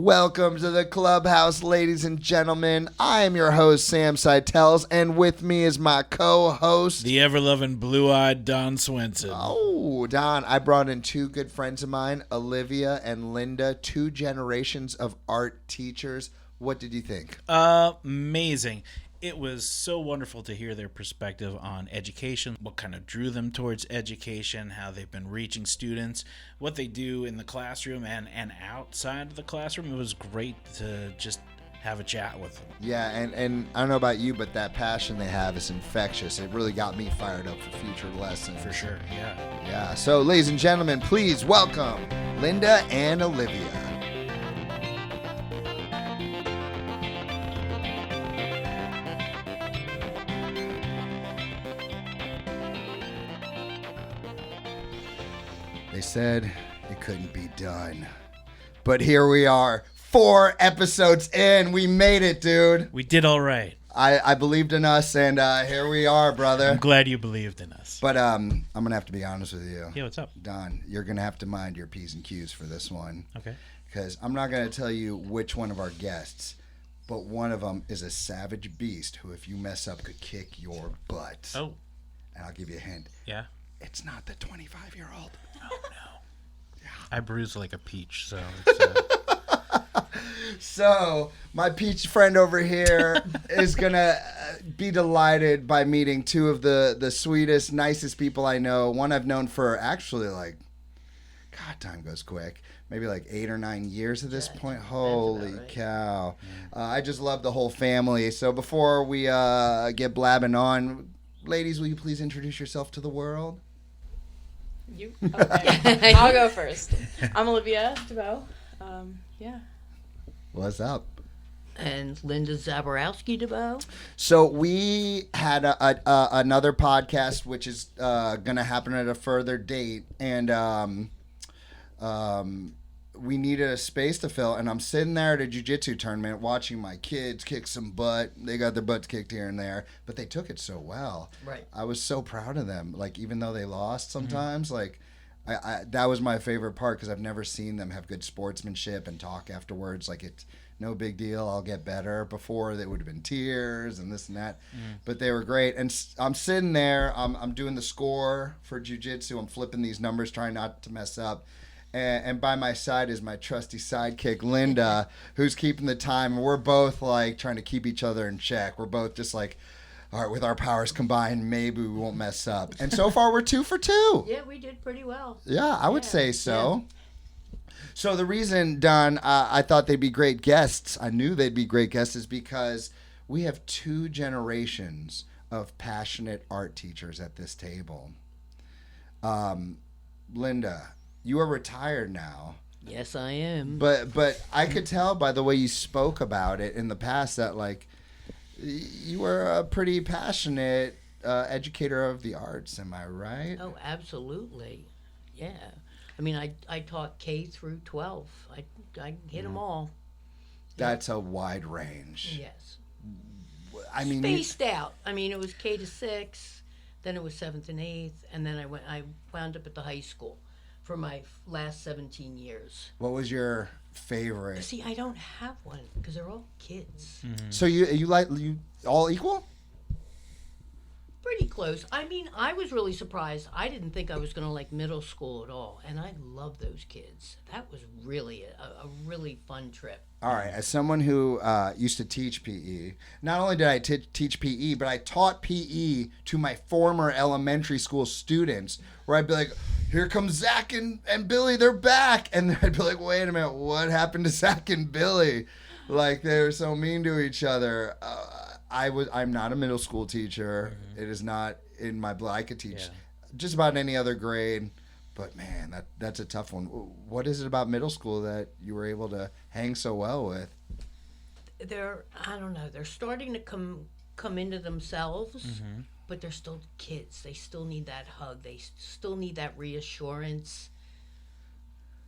Welcome to the clubhouse, ladies and gentlemen. I am your host, Sam Seitels, and with me is my co-host, the ever-loving blue-eyed Don Swenson. Oh, Don, I brought in two good friends of mine, Olivia and Linda, two generations of art teachers. What did you think? Amazing. It was so wonderful to hear their perspective on education, what kind of drew them towards education, how they've been reaching students, what they do in the classroom and outside of the classroom. It was great to just have a chat with them. Yeah, and I don't know about you, but that passion they have is infectious. It really got me fired up for future lessons. For sure, yeah. Yeah, so ladies and gentlemen, please welcome Linda and Olivia. They said it couldn't be done. But here we are, 4 episodes in. We made it, dude. We did all right. I believed in us, and here we are, brother. I'm glad you believed in us. But I'm going to have to be honest with you. Yeah, what's up? Don, you're going to have to mind your P's and Q's for this one. Okay. Because I'm not going to tell you which one of our guests, but one of them is a savage beast who, if you mess up, could kick your butt. Oh. And I'll give you a hint. Yeah? It's not the 25-year-old. Oh, no. Yeah. I bruise like a peach, so it's... So, my peach friend over here is going to be delighted by meeting two of the sweetest, nicest people I know. One I've known for actually God, time goes quick. Maybe 8 or 9 years at this point. Holy right. Cow. I just love the whole family. So, before we get blabbing on, ladies, will you please introduce yourself to the world? You? Okay. I'll go first. I'm Olivia DeBow. Yeah. What's up? And Linda DeBow. So we had another podcast, which is going to happen at a further date, and we needed a space to fill. And I'm sitting there at a jiu-jitsu tournament watching my kids kick some butt. They got their butts kicked here and there, but they took it so well. Right. I was so proud of them. Even though they lost sometimes, I that was my favorite part because I've never seen them have good sportsmanship and talk afterwards. It's no big deal. I'll get better. Before, there would have been tears and this and that. But they were great. And I'm sitting there. I'm doing the score for jiu-jitsu. I'm flipping these numbers, trying not to mess up. And by my side is my trusty sidekick, Linda, who's keeping the time. And we're both trying to keep each other in check. We're both just all right, with our powers combined, maybe we won't mess up. And so far, we're 2 for 2. Yeah, we did pretty well. Yeah, I would say so. Yeah. So the reason, Don, I thought they'd be great guests, I knew they'd be great guests, is because we have 2 generations of passionate art teachers at this table. Linda, you are retired now. Yes, I am. But I could tell by the way you spoke about it in the past that, you were a pretty passionate educator of the arts, am I right? Oh, absolutely. Yeah. I mean, I taught K through 12. I hit them all. That's a wide range. Yes. I mean, spaced out. I mean, it was K to 6, then it was 7th and 8th, and then I wound up at the high school for my last 17 years. What was your favorite? See, I don't have one because they're all kids. Mm-hmm. So you all equal? Pretty close. I mean, I was really surprised. I didn't think I was going to like middle school at all, and I love those kids. That was really a really fun trip. All right, as someone who used to teach PE, not only did I teach PE, but I taught PE to my former elementary school students, where I'd be like, here comes Zach and Billy, they're back. And I'd be like, wait a minute, what happened to Zach and Billy? They were so mean to each other. I'm not a middle school teacher. Mm-hmm. It is not in my blood. I could teach just about any other grade. But, man, that's a tough one. What is it about middle school that you were able to hang so well with? I don't know, they're starting to come into themselves, mm-hmm. but they're still kids. They still need that hug. They still need that reassurance,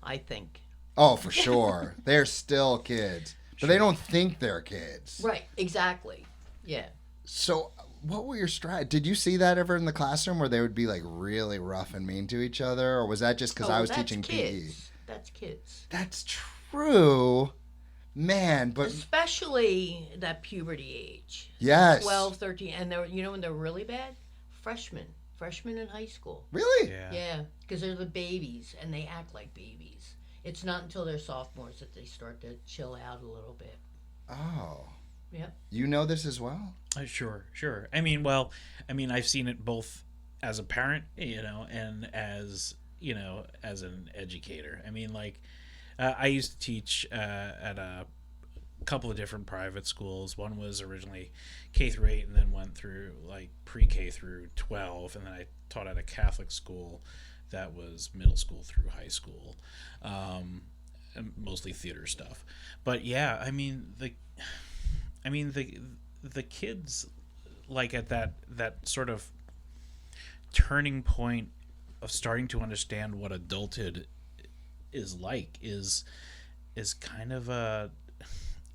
I think. Oh, for sure. They're still kids. But they don't think they're kids. Right, exactly. Yeah. So what were your strategies? Did you see that ever in the classroom where they would be really rough and mean to each other? Or was that just because I was teaching kids. PE? That's kids. That's true. Man, but especially that puberty age. yes. 12, 13, and they're, when they're really bad? Freshmen in high school. Really? Yeah, because they're the babies, and they act like babies. It's not until they're sophomores that they start to chill out a little bit. Oh. Yep. You know this as well? Sure. I've seen it both as a parent, and as an educator. I used to teach at a couple of different private schools. One was originally K through 8 and then went through like pre-K through 12, and then I taught at a Catholic school that was middle school through high school, and mostly theater stuff. But yeah, the kids, like at that sort of turning point of starting to understand what adulthood is like is kind of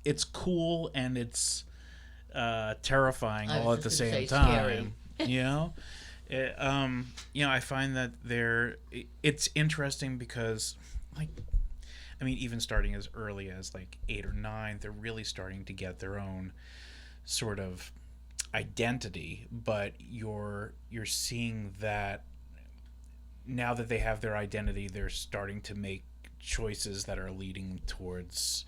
it's cool and it's terrifying all at the same time. I find that it's interesting because even starting as early as like 8 or 9, they're really starting to get their own sort of identity, but you're seeing that now that they have their identity, they're starting to make choices that are leading towards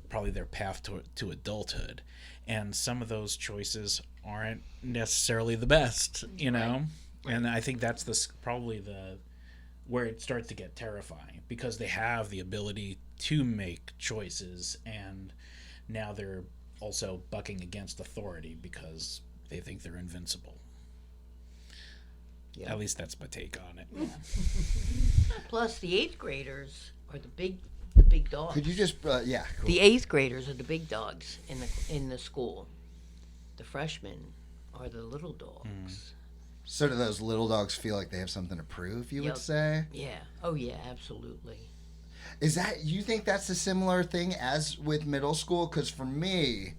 probably their path to adulthood, and some of those choices aren't necessarily the best, Right. And I think that's probably where it starts to get terrifying, because they have the ability to make choices, and now they're also bucking against authority because they think they're invincible. Yeah. At least that's my take on it. Plus, the 8th graders are the big dogs. Could you just cool. The 8th graders are the big dogs in the school. The freshmen are the little dogs. So do those little dogs feel like they have something to prove, you would say? Yeah. Oh, yeah, absolutely. You think that's a similar thing as with middle school? Because for me,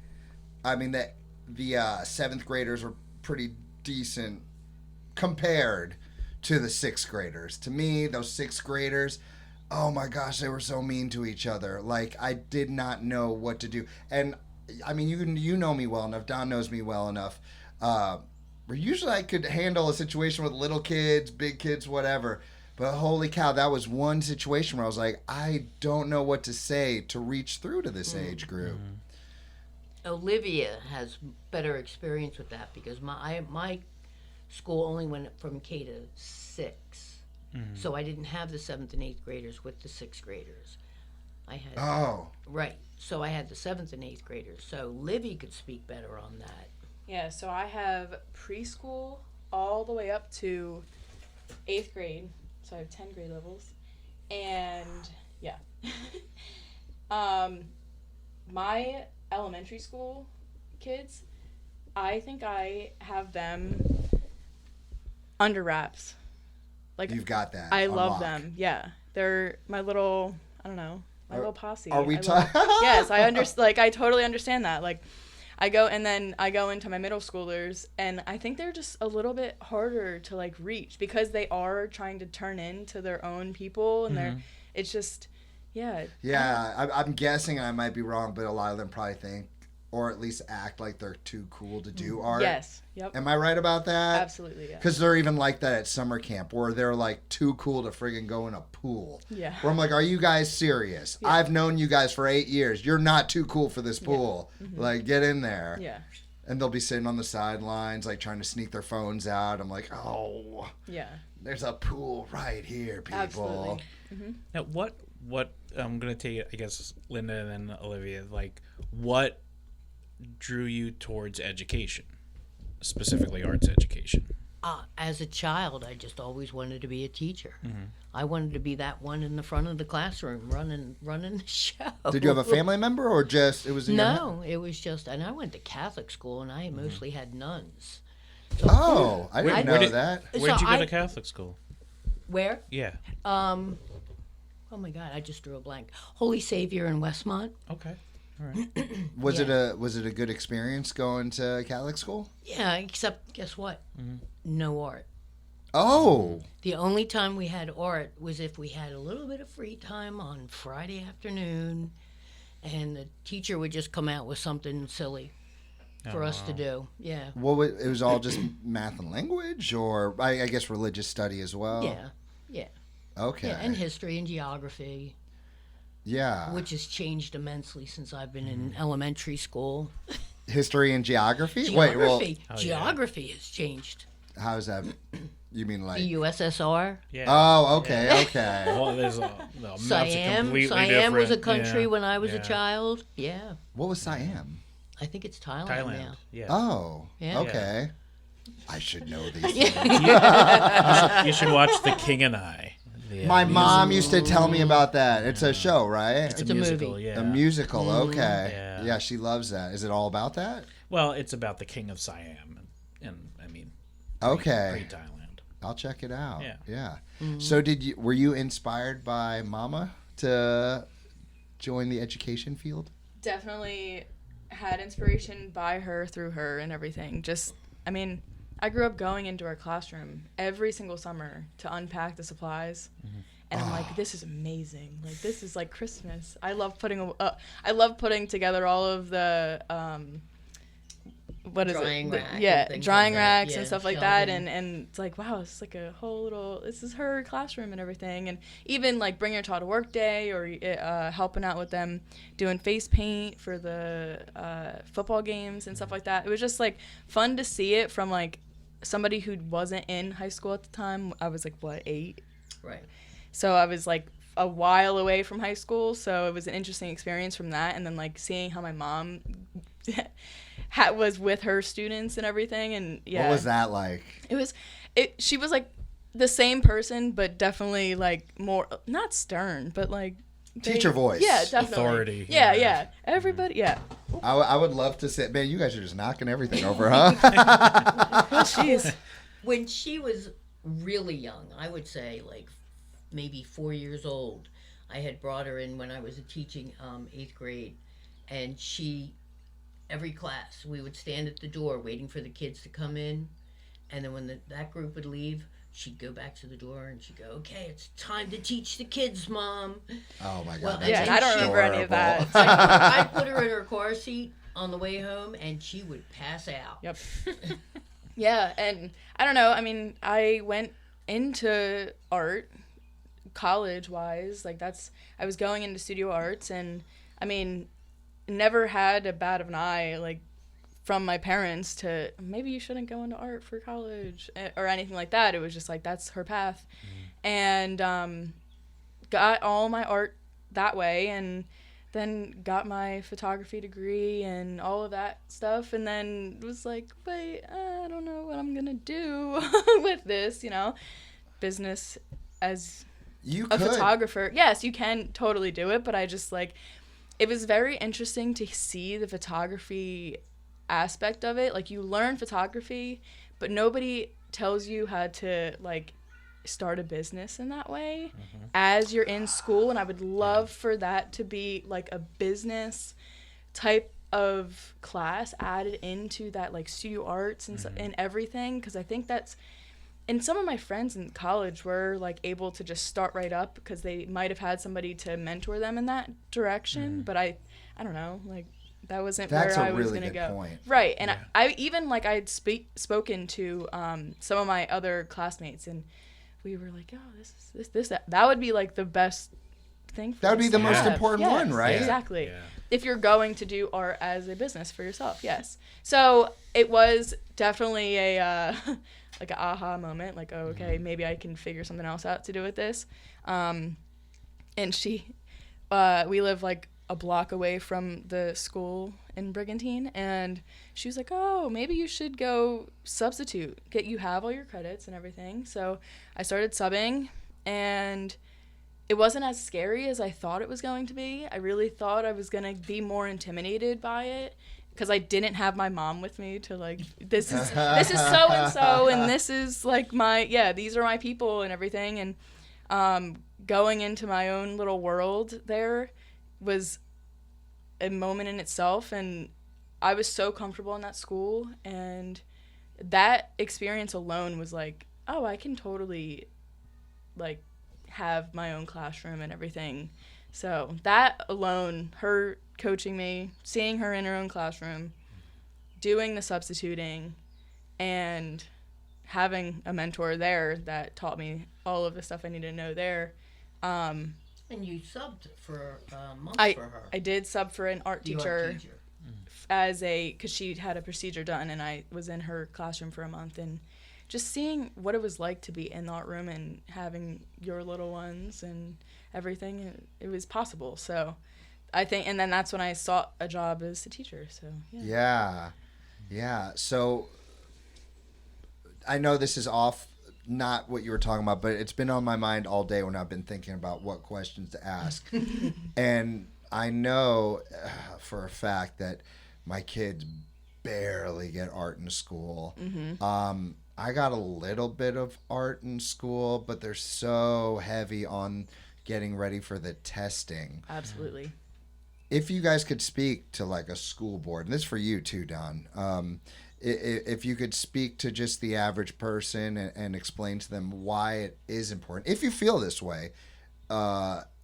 the 7th graders were pretty decent compared to the 6th graders. To me, those 6th graders, oh my gosh, they were so mean to each other. Like, I did not know what to do. And, you know me well enough. Don knows me well enough. Where usually I could handle a situation with little kids, big kids, whatever. But holy cow, that was one situation where I was like, I don't know what to say to reach through to this age group. Olivia has better experience with that because my school only went from K to 6. So I didn't have the 7th and 8th graders with the 6th graders. I had right. So I had the 7th and 8th graders. So Livy could speak better on that. Yeah, so I have preschool all the way up to 8th grade. So I have 10 grade levels. And yeah. My elementary school kids, I think I have them under wraps. Like, you've got that. I love them. Yeah. They're my little, little posse. Are we talking? Yes, I totally understand that. Like, I go into my middle schoolers, and I think they're just a little bit harder to like reach because they are trying to turn into their own people, and it's just, yeah. Yeah, I'm guessing, and I might be wrong, but a lot of them probably think, or at least act like they're too cool to do art. Yes. Yep. Am I right about that? Absolutely, yeah. Because they're even like that at summer camp, where they're like too cool to friggin' go in a pool. Yeah. Where I'm like, are you guys serious? Yeah. I've known you guys for 8 years. You're not too cool for this pool. Yeah. Like, get in there. Yeah. And they'll be sitting on the sidelines, like trying to sneak their phones out. I'm like, oh. Yeah. There's a pool right here, people. Absolutely. Now, what I'm gonna take it, I guess, Linda and then Olivia. Like, what drew you towards education, specifically arts education? As a child, I just always wanted to be a teacher. I wanted to be that one in the front of the classroom running the show. Did you have a family member, or just it was? No, it was just, and I went to Catholic school, and I mostly had nuns. So, I didn't know that. Where'd you go to Catholic school? Where? Yeah. Oh my God, I just drew a blank. Holy Savior in Westmont. Okay. All right. Was it a good experience going to Catholic school? Yeah, except guess what? No art. Oh. The only time we had art was if we had a little bit of free time on Friday afternoon, and the teacher would just come out with something silly for us to do. Yeah. Well, it was all just math and language, or I guess religious study as well. Yeah. Yeah. Okay. Yeah, and history and geography. Yeah. Which has changed immensely since I've been in elementary school. History and geography? Geography. Oh, yeah. Geography has changed. How's that? You mean like The USSR. Yeah. Oh, okay, okay. Well, there's Siam. Siam was a country when I was a child. Yeah. What was Siam? I think it's Thailand, Thailand. now. Yeah. Oh, Yeah. okay. I should know these things. You should watch The King and I. The, My mom used to tell me about that. It's a show, right? It's a musical, movie. Yeah. A musical, okay. Yeah. Yeah, she loves that. Is it all about that? Well, it's about the King of Siam, and I mean, Okay. pre-Thailand. I'll check it out. Yeah. Yeah. So were you inspired by Mama to join the education field? Definitely had inspiration by her, through her, and everything. I grew up going into our classroom every single summer to unpack the supplies. And I'm like, this is amazing. Like, this is like Christmas. I love putting together all of the Drying rack and Yeah, things drying like that. racks Yeah, and stuff like that. shelving. And it's like, wow, it's like a whole little. This is her classroom and everything. And even like bringing her to work day or helping out with them doing face paint for the football games and stuff like that. It was just like fun to see it from like somebody who wasn't in high school at the time. I was like, what, 8? Right. So I was like a while away from high school, so it was an interesting experience from that. And then like seeing how my mom was with her students and everything, and yeah. What was that like? She was like the same person, but definitely like more, not stern, but like Teacher voice. Yeah, definitely. Authority. Yeah. Everybody, yeah. I would love to say, man, you guys are just knocking everything over, huh? Oh, jeez. When she was really young, I would say like maybe 4 years old, I had brought her in when I was teaching 8th grade, and every class, we would stand at the door waiting for the kids to come in, and then when that group would leave, she'd go back to the door and she'd go, okay, it's time to teach the kids, Mom. Oh my God. Well, that's Yeah, and I don't remember any of that. adorable. I'd put her in her car seat on the way home, and she would pass out. Yep. Yeah, and I don't know. I mean, I went into art college-wise. Like I was going into studio arts, and I mean, never had a bat of an eye like from my parents to maybe you shouldn't go into art for college or anything like that. It was just like that's her path, and got all my art that way, and then got my photography degree and all of that stuff, and then was like, wait, I don't know what I'm gonna do with this, business as You a could. photographer. Yes, you can totally do it, but I just like, it was very interesting to see the photography aspect of it. Like, you learn photography, but nobody tells you how to like start a business in that way as you're in school. And I would love for that to be like a business type of class added into that, like studio arts and and everything, because I think that's, and some of my friends in college were like able to just start right up because they might have had somebody to mentor them in that direction. But I don't know, like that wasn't That's where a I was really gonna good go. point. Right, and I even like I'd spoken to some of my other classmates, and we were like, oh, this that would be like the best thing for That would be us the to most have. important Yes, one, right? Exactly. Yeah. If you're going to do art as a business for yourself, yes. So it was definitely a like an aha moment, like, oh, okay, maybe I can figure something else out to do with this. And we live like a block away from the school in Brigantine, and she was like, oh, maybe you should go substitute, you have all your credits and everything. So I started subbing, and it wasn't as scary as I thought it was going to be. I really thought I was going to be more intimidated by it because I didn't have my mom with me to like, this is so-and-so, and this is like these are my people and everything. And going into my own little world there was a moment in itself, and I was so comfortable in that school, and that experience alone was like, oh, I can totally like have my own classroom and everything. So that alone, her coaching me, seeing her in her own classroom, doing the substituting, and having a mentor there that taught me all of the stuff I needed to know there. And you subbed for a month for her. I did sub for an art teacher, because she had a procedure done, and I was in her classroom for a month, and just seeing what it was like to be in the art room and having your little ones and everything, it was possible. So I think, and then that's when I sought a job as a teacher. So yeah. So I know this is not what you were talking about, but it's been on my mind all day when I've been thinking about what questions to ask. And I know for a fact that my kids barely get art in school. I got a little bit of art in school, but they're so heavy on getting ready for the testing. Absolutely. If you guys could speak to like a school board, and this is for you too, Don, if you could speak to just the average person and explain to them why it is important, if you feel this way,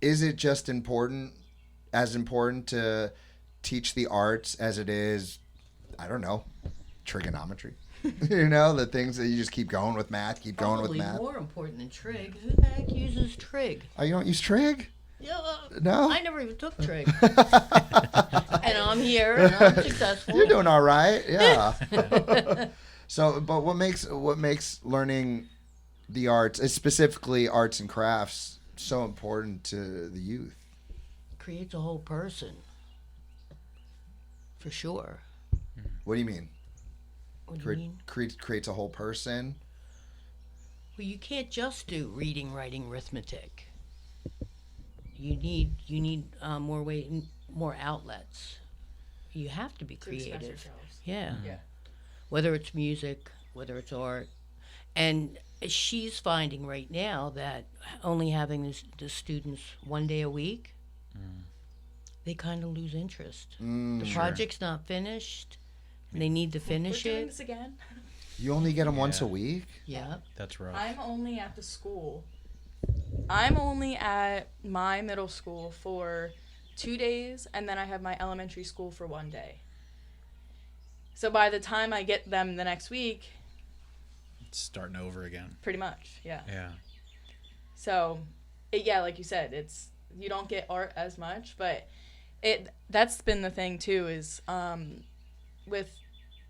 is it just as important to teach the arts as it is, I don't know, trigonometry? You know, the things that you just keep going with math, Probably more important than trig. Who the heck uses trig? Oh, you don't use trig? Yeah, no? I never even took trig. And I'm here, and I'm successful. You're doing all right, yeah. So, but what makes learning the arts, specifically arts and crafts, so important to the youth? Creates a whole person. For sure. What do you mean? What do you mean? Creates a whole person? Well, you can't just do reading, writing, arithmetic. You need more outlets. You have to be creative. Yeah. Whether it's music, whether it's art, and she's finding right now that only having the students 1 day a week, they kind of lose interest. The project's not finished. They need to finish We're doing it. this again. You only get them once a week? Yeah. That's rough. I'm only at the school. I'm only at my middle school for 2 days, and then I have my elementary school for 1 day. So by the time I get them the next week, It's starting over again. pretty much, yeah. Yeah. So, like you said, you don't get art as much, but that's been the thing too, is with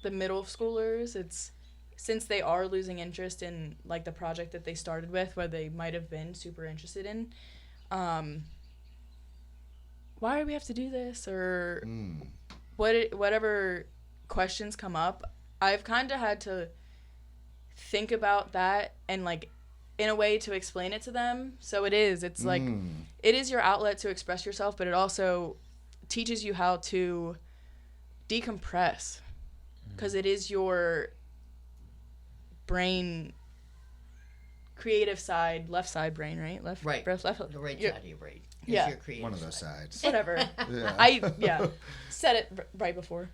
the middle schoolers, it's since they are losing interest in like the project that they started with, where they might have been super interested in, why do we have to do this, or whatever questions come up, I've kind of had to think about that and like in a way to explain it to them. So it's like it is your outlet to express yourself, but it also teaches you how to decompress, because it is your brain, creative side, left side brain, right? Left. The right side of your brain. Yeah. Your creative One of those side. sides. Whatever. Yeah. Said it right before.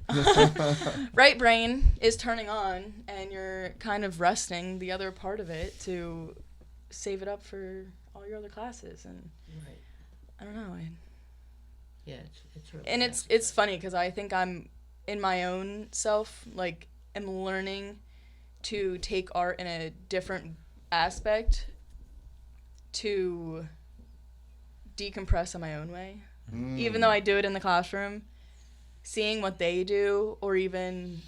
Right brain is turning on, and you're kind of resting the other part of it to save it up for all your other classes. And Right. I don't know. Yeah, it's really And it's funny because I think I'm in my own self, like, am learning to take art in a different aspect to decompress in my own way. Even though I do it in the classroom, seeing what they do, or even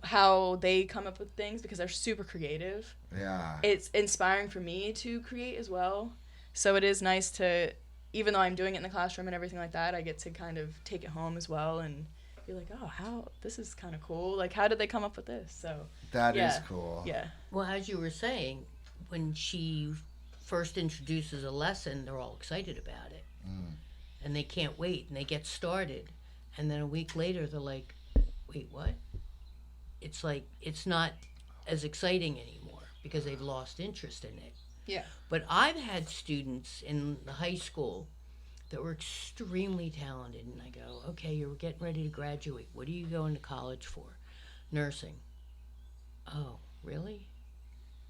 how they come up with things, because they're super creative. Yeah. It's inspiring for me to create as well. So it is nice to, even though I'm doing it in the classroom and everything like that, I get to kind of take it home as well and be like, oh, this is kind of cool. Like, how did they come up with this? So That is cool. Yeah. Well, as you were saying, when she first introduces a lesson, they're all excited about it. And they can't wait, and they get started. And then a week later, they're like, wait, what? It's like, it's not as exciting anymore because they've lost interest in it. Yeah. But I've had students in the high school that were extremely talented, and I go, okay, you're getting ready to graduate. What are you going to college for? Nursing. Oh, really?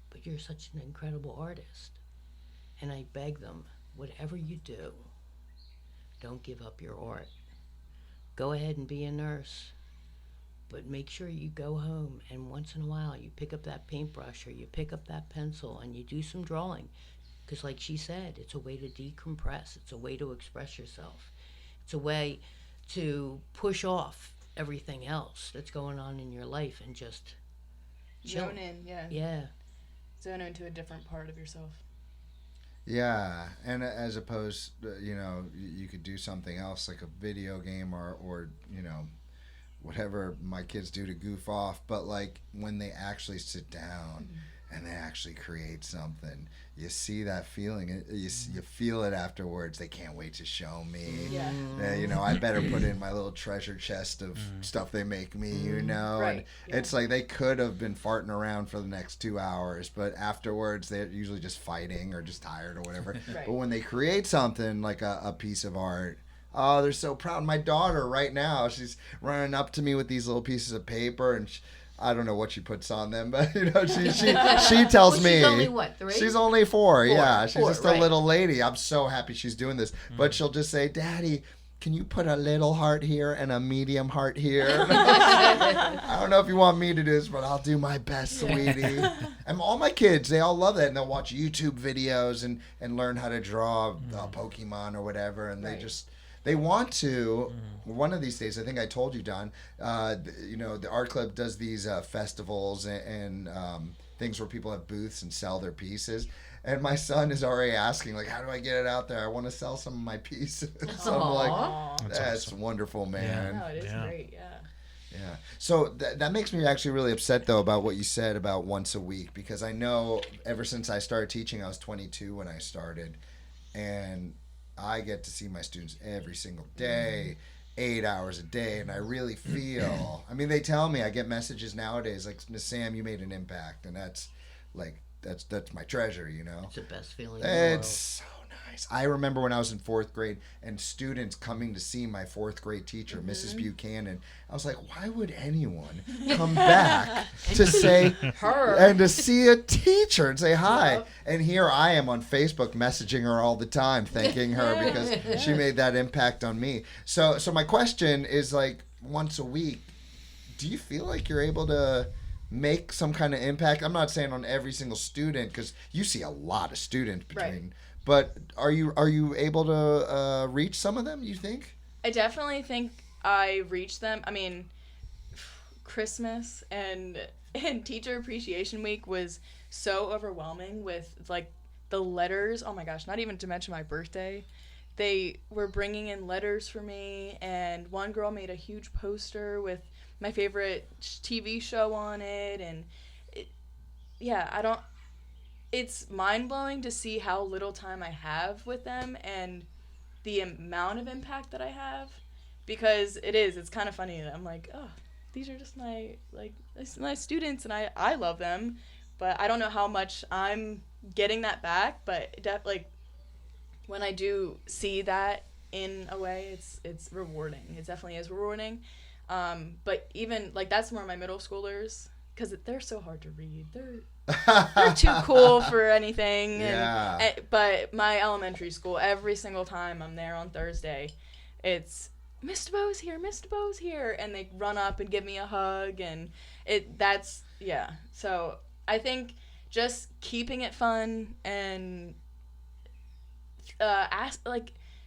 But you're such an incredible artist. And I beg them, whatever you do, Don't give up your art. Go ahead and be a nurse. But make sure you go home and once in a while you pick up that paintbrush or you pick up that pencil and you do some drawing. Because like she said, it's a way to decompress. It's a way to express yourself. It's a way to push off everything else that's going on in your life and just chill. Zone in, yeah. Yeah. Zone into a different part of yourself. Yeah, and as opposed, you could do something else like a video game or whatever my kids do to goof off. But like when they actually sit down and they actually create something, you see that feeling. You feel it afterwards. They can't wait to show me. Yeah. I better put in my little treasure chest of stuff they make me. Right. And it's like they could have been farting around for the next 2 hours, but afterwards they're usually just fighting or just tired or whatever. Right. But when they create something like a piece of art, oh, they're so proud. My daughter right now, she's running up to me with these little pieces of paper, and I don't know what she puts on them, but she tells me. She's only what, 3? She's only 4. Yeah, she's just a right. little lady. I'm so happy she's doing this, but she'll just say, "Daddy, can you put a little heart here and a medium heart here?" I don't know if you want me to do this, but I'll do my best, sweetie. And all my kids, they all love that, and they'll watch YouTube videos and learn how to draw a Pokemon or whatever, and they want to. One of these days, I think I told you, Don, the art club does these festivals and things where people have booths and sell their pieces. And my son is already asking, like, how do I get it out there? I want to sell some of my pieces. So I'm like, that's awesome. Wonderful, man. No, it is Yeah. great, yeah. Yeah. So that makes me actually really upset, though, about what you said about once a week, because I know ever since I started teaching, I was 22 when I started, and I get to see my students every single day, 8 hours a day, and I really feel, I mean, they tell me, I get messages nowadays like, "Miss Sam, you made an impact," and that's like, that's my treasure, It's the best feeling in the world. It's so nice. I remember when I was in 4th grade and students coming to see my 4th grade teacher, Mrs. Buchanan. I was like, why would anyone come back to say Her. and to see a teacher and say hi? And here I am on Facebook messaging her all the time, thanking her because she made that impact on me. So my question is, like, once a week, do you feel like you're able to make some kind of impact? I'm not saying on every single student, because you see a lot of students between, but are you able to reach some of them, you think? I definitely think I reached them. I mean, Christmas and Teacher Appreciation Week was so overwhelming with, like, the letters. Oh my gosh, not even to mention my birthday. They were bringing in letters for me, and one girl made a huge poster with my favorite TV show on it, and it's mind-blowing to see how little time I have with them and the amount of impact that I have, because it's kind of funny that I'm like, oh, these are just my students, and I love them, but I don't know how much I'm getting that back, but when I do see that in a way, it's rewarding. It definitely is rewarding. But even, like, that's more my middle schoolers, because they're so hard to read. They're too cool for anything. Yeah. But my elementary school, every single time I'm there on Thursday, it's, "Miss DeBow's here, Miss DeBow's here," and they run up and give me a hug, and so I think just keeping it fun and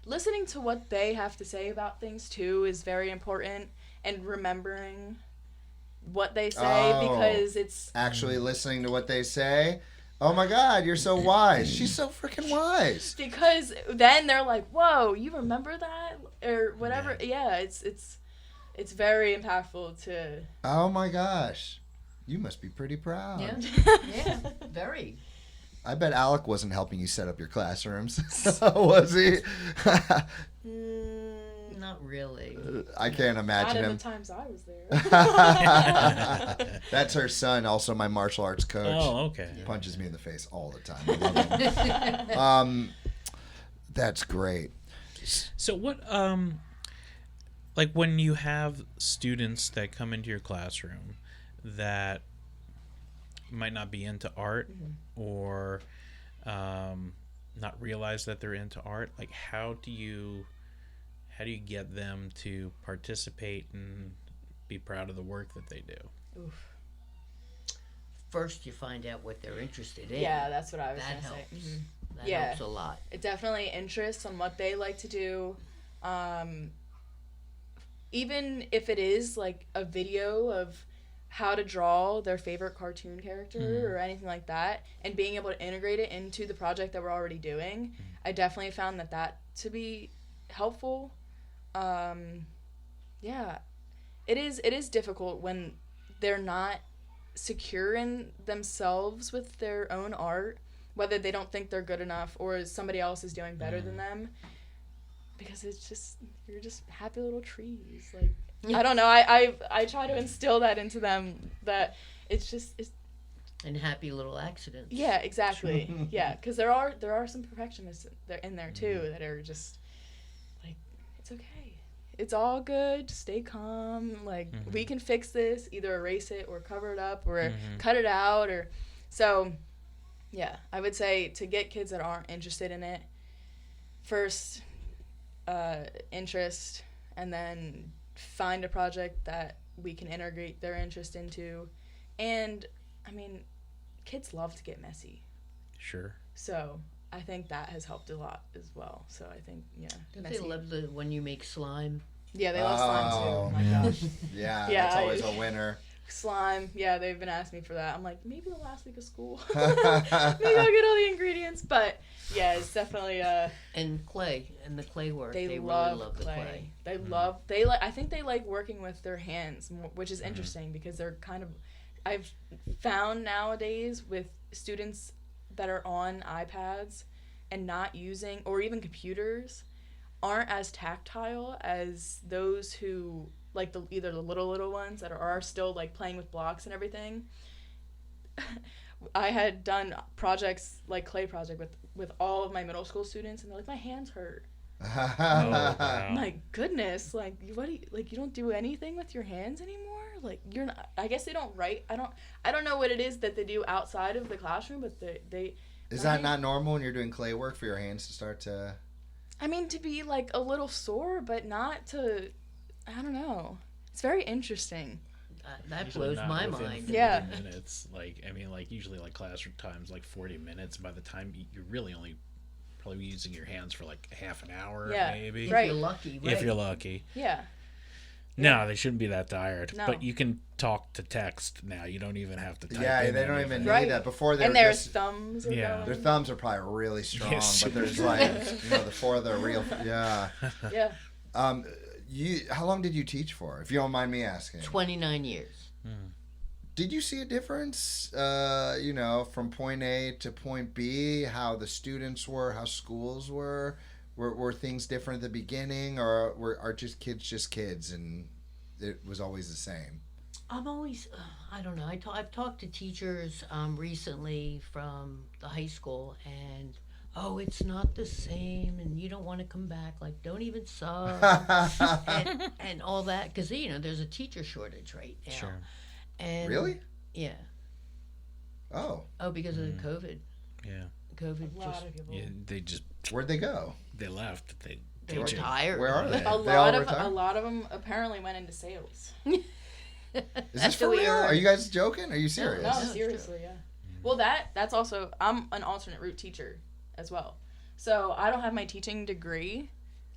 listening to what they have to say about things too is very important, and remembering what they say, because it's actually listening to what they say. Oh my God, you're so wise. She's so freaking wise. Because then they're like, "Whoa, you remember that?" or whatever. Yeah, it's very impactful to. Oh my gosh, you must be pretty proud. Yeah, very. I bet Alec wasn't helping you set up your classrooms. Was he? Not really. I can't imagine Not him. in the times I was there. That's her son, also my martial arts coach. Oh, okay. Punches me in the face all the time. I love him. That's great. So what, like when you have students that come into your classroom that might not be into art or not realize that they're into art, like how do you how do you get them to participate and be proud of the work that they do? Oof. First, you find out what they're interested in. Yeah, that's what I was That gonna helps. say. That Yeah. helps a lot. It definitely interests on what they like to do. Even if it is like a video of how to draw their favorite cartoon character or anything like that, and being able to integrate it into the project that we're already doing, I definitely found that to be helpful. Yeah, it is difficult when they're not secure in themselves with their own art, whether they don't think they're good enough or somebody else is doing better than them, because you're just happy little trees. Like, I don't know, I try to instill that into them, that it's And happy little accidents. yeah, exactly. Yeah, because there are some perfectionists in there too that are just like, it's okay, it's all good, stay calm, like we can fix this, either erase it or cover it up or cut it out, or so. Yeah, I would say to get kids that aren't interested in it, first interest, and then find a project that we can integrate their interest into. And I mean, kids love to get messy, Sure. so I think that has helped a lot as well. So I think, yeah, Don't messy. they love when you make slime? Yeah, they love slime too. Oh my yeah. gosh. Yeah, Yeah, that's always a winner. Slime, yeah, they've been asking me for that. I'm like, maybe the last week of school. Maybe I'll get all the ingredients. But yeah, it's definitely And clay, and the clay work. they really love love the clay. They like, I think they like working with their hands, which is interesting because they're kind of, I've found nowadays with students that are on iPads and not using, or even computers, aren't as tactile as those who like either the little ones that are still like playing with blocks and everything. I had done projects like clay project with all of my middle school students, and they're like, my hands hurt. Oh, wow. My goodness, like what do you, like, you don't do anything with your hands anymore? Like, you're not, I guess they don't write. I don't know what it is that they do outside of the classroom, but they Is that not normal when you're doing clay work for your hands to start to? I mean, to be like a little sore, but not to, I don't know. It's very interesting. That Usually blows not my within mind. 40 Yeah. minutes. Like, I mean, like usually like classroom time's like 40 minutes. By the time you're really only probably using your hands for like half an hour, Yeah. maybe. If Right. you're lucky, right? If you're lucky. Yeah. No, they shouldn't be that tired. No. But you can talk to text now. You don't even have to type Yeah, in they don't anything. even need Right. that. Before they And were their just, thumbs are Yeah. going. their thumbs are probably really strong, Yes. but there's like, you know, the four the real. Yeah. Yeah. How long did you teach for, if you don't mind me asking? 29 years. Did you see a difference, you know, from point A to point B, how the students were, how schools were? Were things different at the beginning, or are just kids and it was always the same? I'm always, I don't know. I've talked to teachers recently from the high school, and it's not the same, and you don't want to come back. Like, don't even sub, and all that, because there's a teacher shortage right now. Sure. And Really? Yeah. Oh, Because of the COVID. Yeah. COVID A lot just of people. Yeah. They just where'd they go? they left. They they teaching. retired. Where are they? Yeah. A They all lot retired? of them apparently went into sales. Is this for what we real? heard. Are you guys joking? Are you serious? No, Yeah, it's seriously, yeah. Well, that's also, I'm an alternate route teacher as well. So I don't have my teaching degree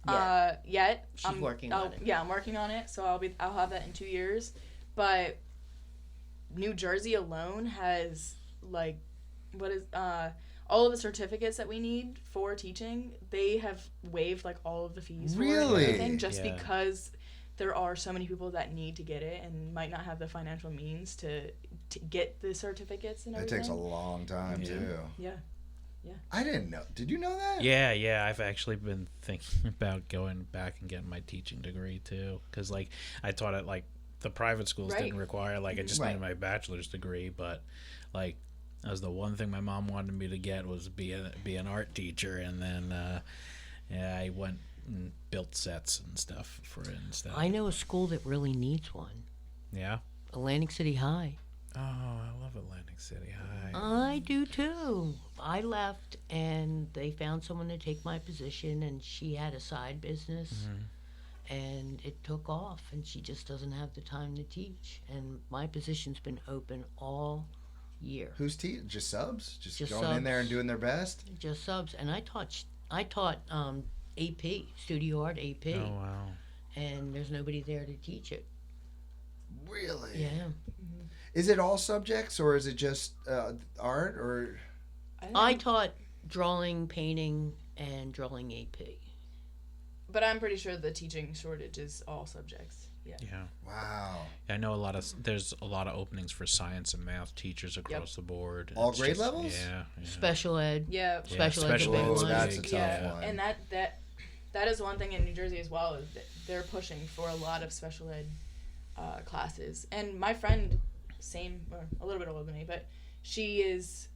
yet. She's working on it. Yeah, I'm working on it. So I'll have that in 2 years. But New Jersey alone has like, all of the certificates that we need for teaching. They have waived like all of the fees for it and Really? everything, just Yeah. because there are so many people that need to get it and might not have the financial means to get the certificates and It everything. takes a long time, Yeah. too. Yeah. I didn't know. Did you know that? Yeah. I've actually been thinking about going back and getting my teaching degree too, because like I taught at like the private schools Right. didn't require like I just Right. needed my bachelor's degree, but like that was the one thing my mom wanted me to get was be an art teacher, and then I went and built sets and stuff for it and stuff. I know a school that really needs one. Yeah. Atlantic City High. Oh, I love Atlantic City High. I do too. I left and they found someone to take my position, and she had a side business. and it took off, and she just doesn't have the time to teach. And my position's been open all year. Who's teaching? Just subs? Just going subs. in there and doing their best? Just subs. And I taught AP, studio art AP. Oh, wow. And there's nobody there to teach it. Really? Yeah. Is it all subjects, or is it just art, or? I taught drawing, painting, and drawing AP. But I'm pretty sure the teaching shortage is all subjects. Yeah. Yeah. Wow. I know there's a lot of openings for science and math teachers across the board. All It's grade just- levels? Yeah. Special ed. Yeah. Special ed's a special big ed's Oh, one. that's a big, tough Yeah, one. and that is one thing in New Jersey as well. Is that they're pushing for a lot of special ed classes. And my friend, same or a little bit older than me, but she is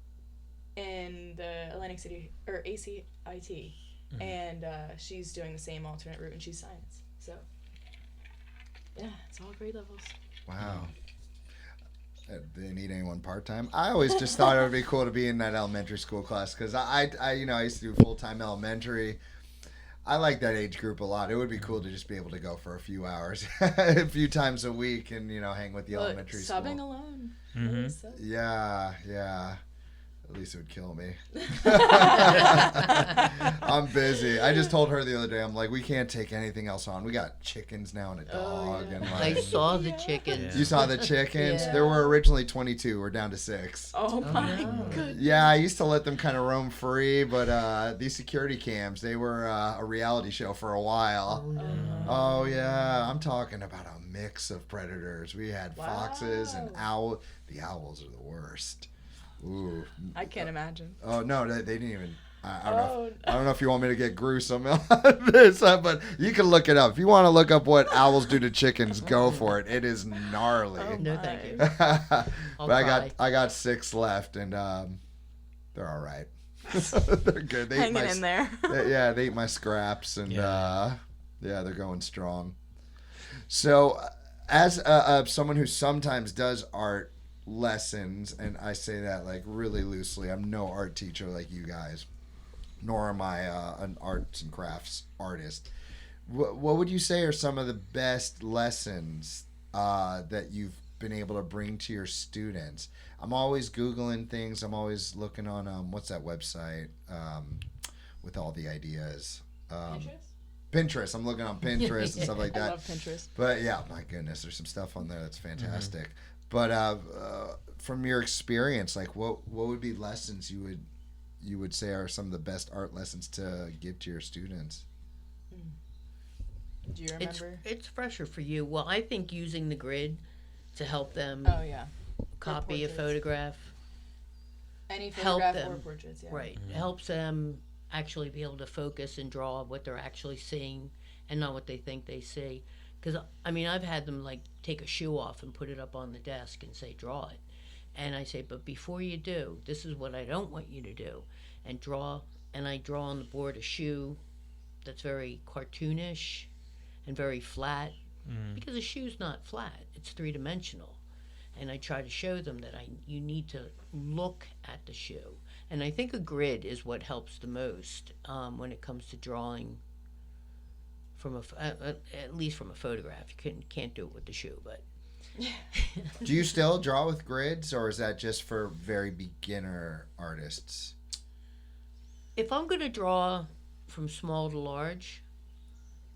in the Atlantic City or ACIT, and she's doing the same alternate route, and she's science. So yeah, it's all grade levels. Wow. Do they need anyone part-time? I always just thought it would be cool to be in that elementary school class, because I used to do full-time elementary. I like that age group a lot. It would be cool to just be able to go for a few hours, a few times a week, and hang with the elementary school. Subbing alone. Mhm. So. Yeah. At least it would kill me. I'm busy. I just told her the other day, I'm like, we can't take anything else on. We got chickens now and a dog. yeah. And I like, saw the chickens. you saw the chickens? Yeah. There were originally 22. We're down to 6. Oh my no. goodness. Yeah, I used to let them kind of roam free, but these security cams, they were a reality show for a while. Oh, no. Oh, yeah. I'm talking about a mix of predators. We had foxes and owls. The owls are the worst. Ooh. I can't imagine. Oh, no, they didn't even. I don't know. Oh, I don't know if you want me to get gruesome on this, but you can look it up. If you want to look up what owls do to chickens, go for it. It is gnarly. Oh, No, my. thank you. But I'll I got 6 left, and they're all right. They're good. They Hanging in there. they ate my scraps, and Yeah. they're going strong. So, as someone who sometimes does art lessons, and I say that like really loosely, I'm no art teacher like you guys, nor am I an arts and crafts artist. What would you say are some of the best lessons that you've been able to bring to your students? I'm always Googling things. I'm always looking on what's that website with all the ideas? Pinterest. I'm looking on Pinterest and stuff like I that. love Pinterest. But yeah, my goodness, there's some stuff on there that's fantastic. But from your experience, like what would be lessons you would say are some of the best art lessons to give to your students? Do you remember? It's fresher for you. Well, I think using the grid to help them Oh yeah. copy a portraits. photograph, Any Help photograph or them. portraits. Yeah. right, helps them actually be able to focus and draw what they're actually seeing and not what they think they see. Because, I mean, I've had them, like, take a shoe off and put it up on the desk and say, draw it. And I say, but before you do, this is what I don't want you to do. And draw, and I draw on the board a shoe that's very cartoonish and very flat. Because a shoe's not flat, it's 3-dimensional. And I try to show them that you need to look at the shoe. And I think a grid is what helps the most when it comes to drawing from at least from a photograph. You can't do it with the shoe, but Do you still draw with grids, or is that just for very beginner artists? if I'm going to draw from small to large,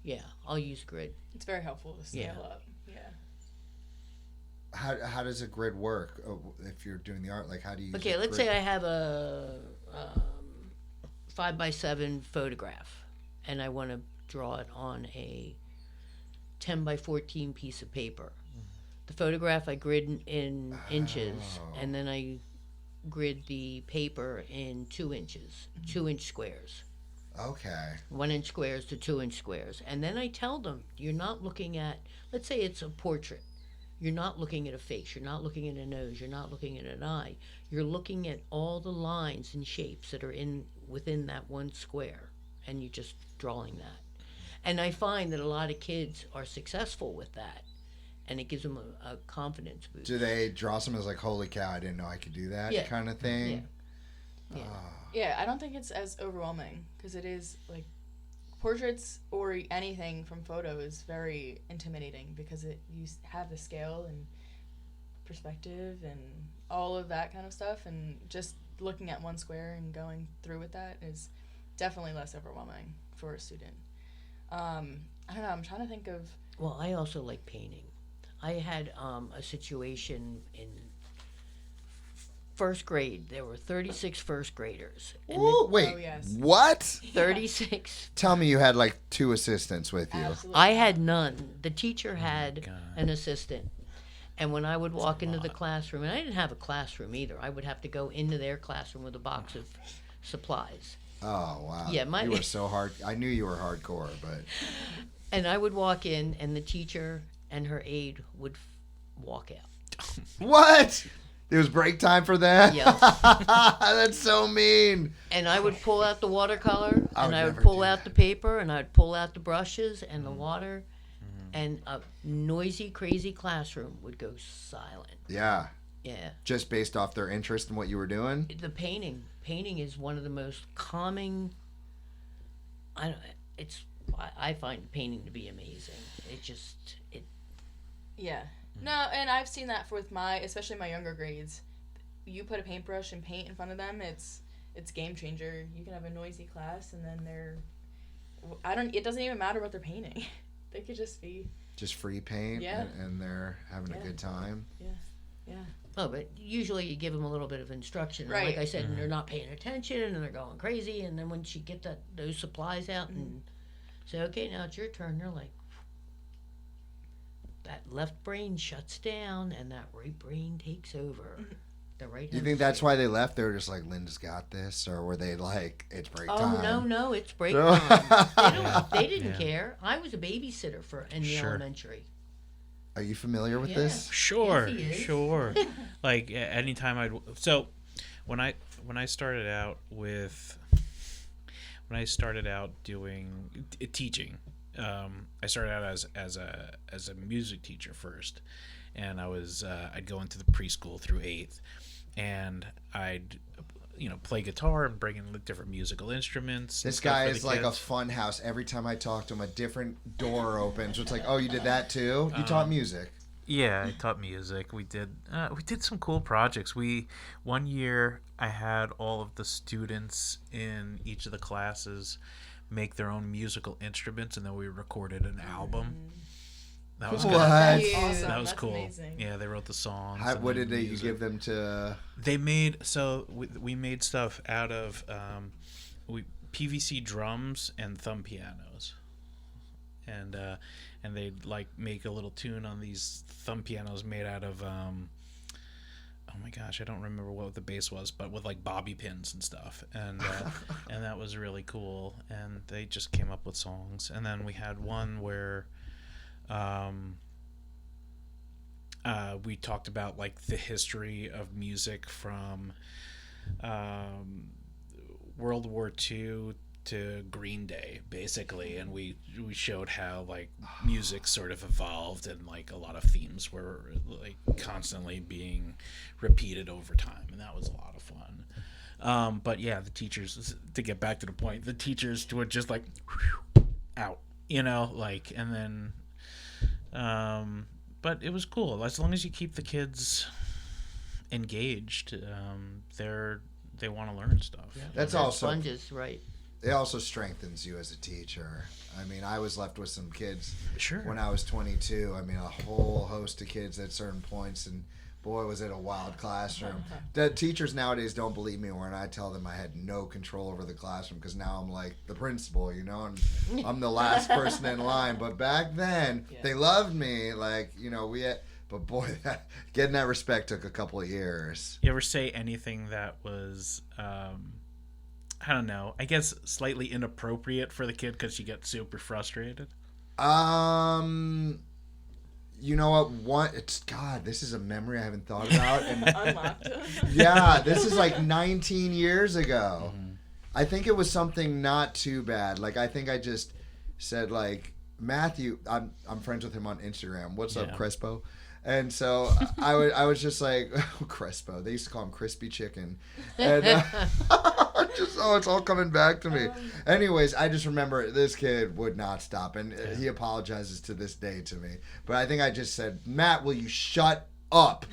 yeah, I'll use grid. It's very helpful to scale up. Yeah. How does a grid work if you're doing the art? Like, how do you use Okay, a let's grid? say I have a 5x7 photograph, and I want to draw it on a 10x14 piece of paper. The photograph I grid in inches, and then I grid the paper in 2 inches, 2-inch squares. Okay. 1-inch squares to 2-inch squares. And then I tell them, you're not looking at, let's say it's a portrait. You're not looking at a face. You're not looking at a nose. You're not looking at an eye. You're looking at all the lines and shapes that are within that one square. And you're just drawing that. And I find that a lot of kids are successful with that. And it gives them a confidence boost. Do they draw some as like, holy cow, I didn't know I could do that Yeah. kind of thing? Yeah. Yeah, I don't think it's as overwhelming because it is like portraits or anything from photo is very intimidating because you have the scale and perspective and all of that kind of stuff, and just looking at one square and going through with that is definitely less overwhelming for a student. I don't know, I'm trying to think of... Well, I also like painting. I had a situation in first grade. There were 36 first graders. And Ooh, wait, Oh, yes. what? 36. Tell me you had like 2 assistants with you. Absolutely. I had none. The teacher had God. an assistant. And when I would walk into the classroom, and I didn't have a classroom either, I would have to go into their classroom with a box of supplies. Oh, wow. Yeah, you were so hard. I knew you were hardcore, but... And I would walk in, and the teacher and her aide would walk out. What? It was break time for that? Yeah. That's so mean. And I would pull out the watercolor, I and would I would never pull do out that. the paper, and I would pull out the brushes and the water, and a noisy, crazy classroom would go silent. Yeah. Yeah. Just based off their interest in what you were doing? The painting is one of the most calming. I find painting to be amazing. Yeah. No, and I've seen that with especially my younger grades. You put a paintbrush and paint in front of them, it's game changer. You can have a noisy class, and then it doesn't even matter what they're painting. They could just be... Just free paint, Yeah. and they're having a good time. Yeah. Oh, but usually you give them a little bit of instruction. And Right. like I said, and they're not paying attention, and they're going crazy. And then once you get those supplies out and say, okay, now it's your turn, they're like, that left brain shuts down, and that right brain takes over. The right. Do you think that's why they left? They were just like, Linda's got this? Or were they like, it's break time? Oh, no, it's break No. time. They didn't Yeah. care. I was a babysitter in the Sure. elementary. Are you familiar with Yeah. this? Sure, Yes, he is. sure. Like anytime when I started out doing teaching, I started out as a music teacher first, and I'd go into the preschool through 8th, and I'd play guitar and bring in different musical instruments. This and stuff guy for the is like a kids. fun house. Every time I talk to him, a different door opens. So it's like, oh, you did that too? You taught music. Yeah, I taught music. We did some cool projects. One year I had all of the students in each of the classes make their own musical instruments, and then we recorded an album. That was What? good. That's What? awesome. That was That's cool. amazing. Yeah, they wrote the songs. How, and what the did you music. give them to? They we made stuff out of PVC drums and thumb pianos, and they'd like make a little tune on these thumb pianos made out of oh my gosh, I don't remember what the bass was, but with like bobby pins and stuff, and and that was really cool. And they just came up with songs. And then we had one where we talked about like the history of music from World War II to Green Day, basically, and we showed how like music sort of evolved, and like a lot of themes were like constantly being repeated over time, and that was a lot of fun. But yeah, the teachers, to get back to the point, the teachers would just like out, like, and then but it was cool as long as you keep the kids engaged. They want to learn stuff. That's They're also sponges, right? it also strengthens you as a teacher. I mean, I was left with some kids Sure. when I was 22. I mean, a whole host of kids at certain points, and boy, was it a wild classroom. The teachers nowadays don't believe me when I tell them I had no control over the classroom, because now I'm like the principal, and I'm the last person in line. But back then, they loved me. Like, we had, but boy, getting that respect took a couple of years. You ever say anything that was, I don't know, I guess slightly inappropriate for the kid because you get super frustrated? You know what? God, this is a memory I haven't thought about. And Unlocked. yeah, this is like 19 years ago. Mm-hmm. I think it was something not too bad. Like, I think I just said, like, Matthew, I'm friends with him on Instagram. What's up, Crespo? And so I was just like, oh, Crespo. They used to call him Crispy Chicken. And it's all coming back to me. Anyways, I just remember this kid would not stop, and he apologizes to this day to me. But I think I just said, Matt, will you shut up?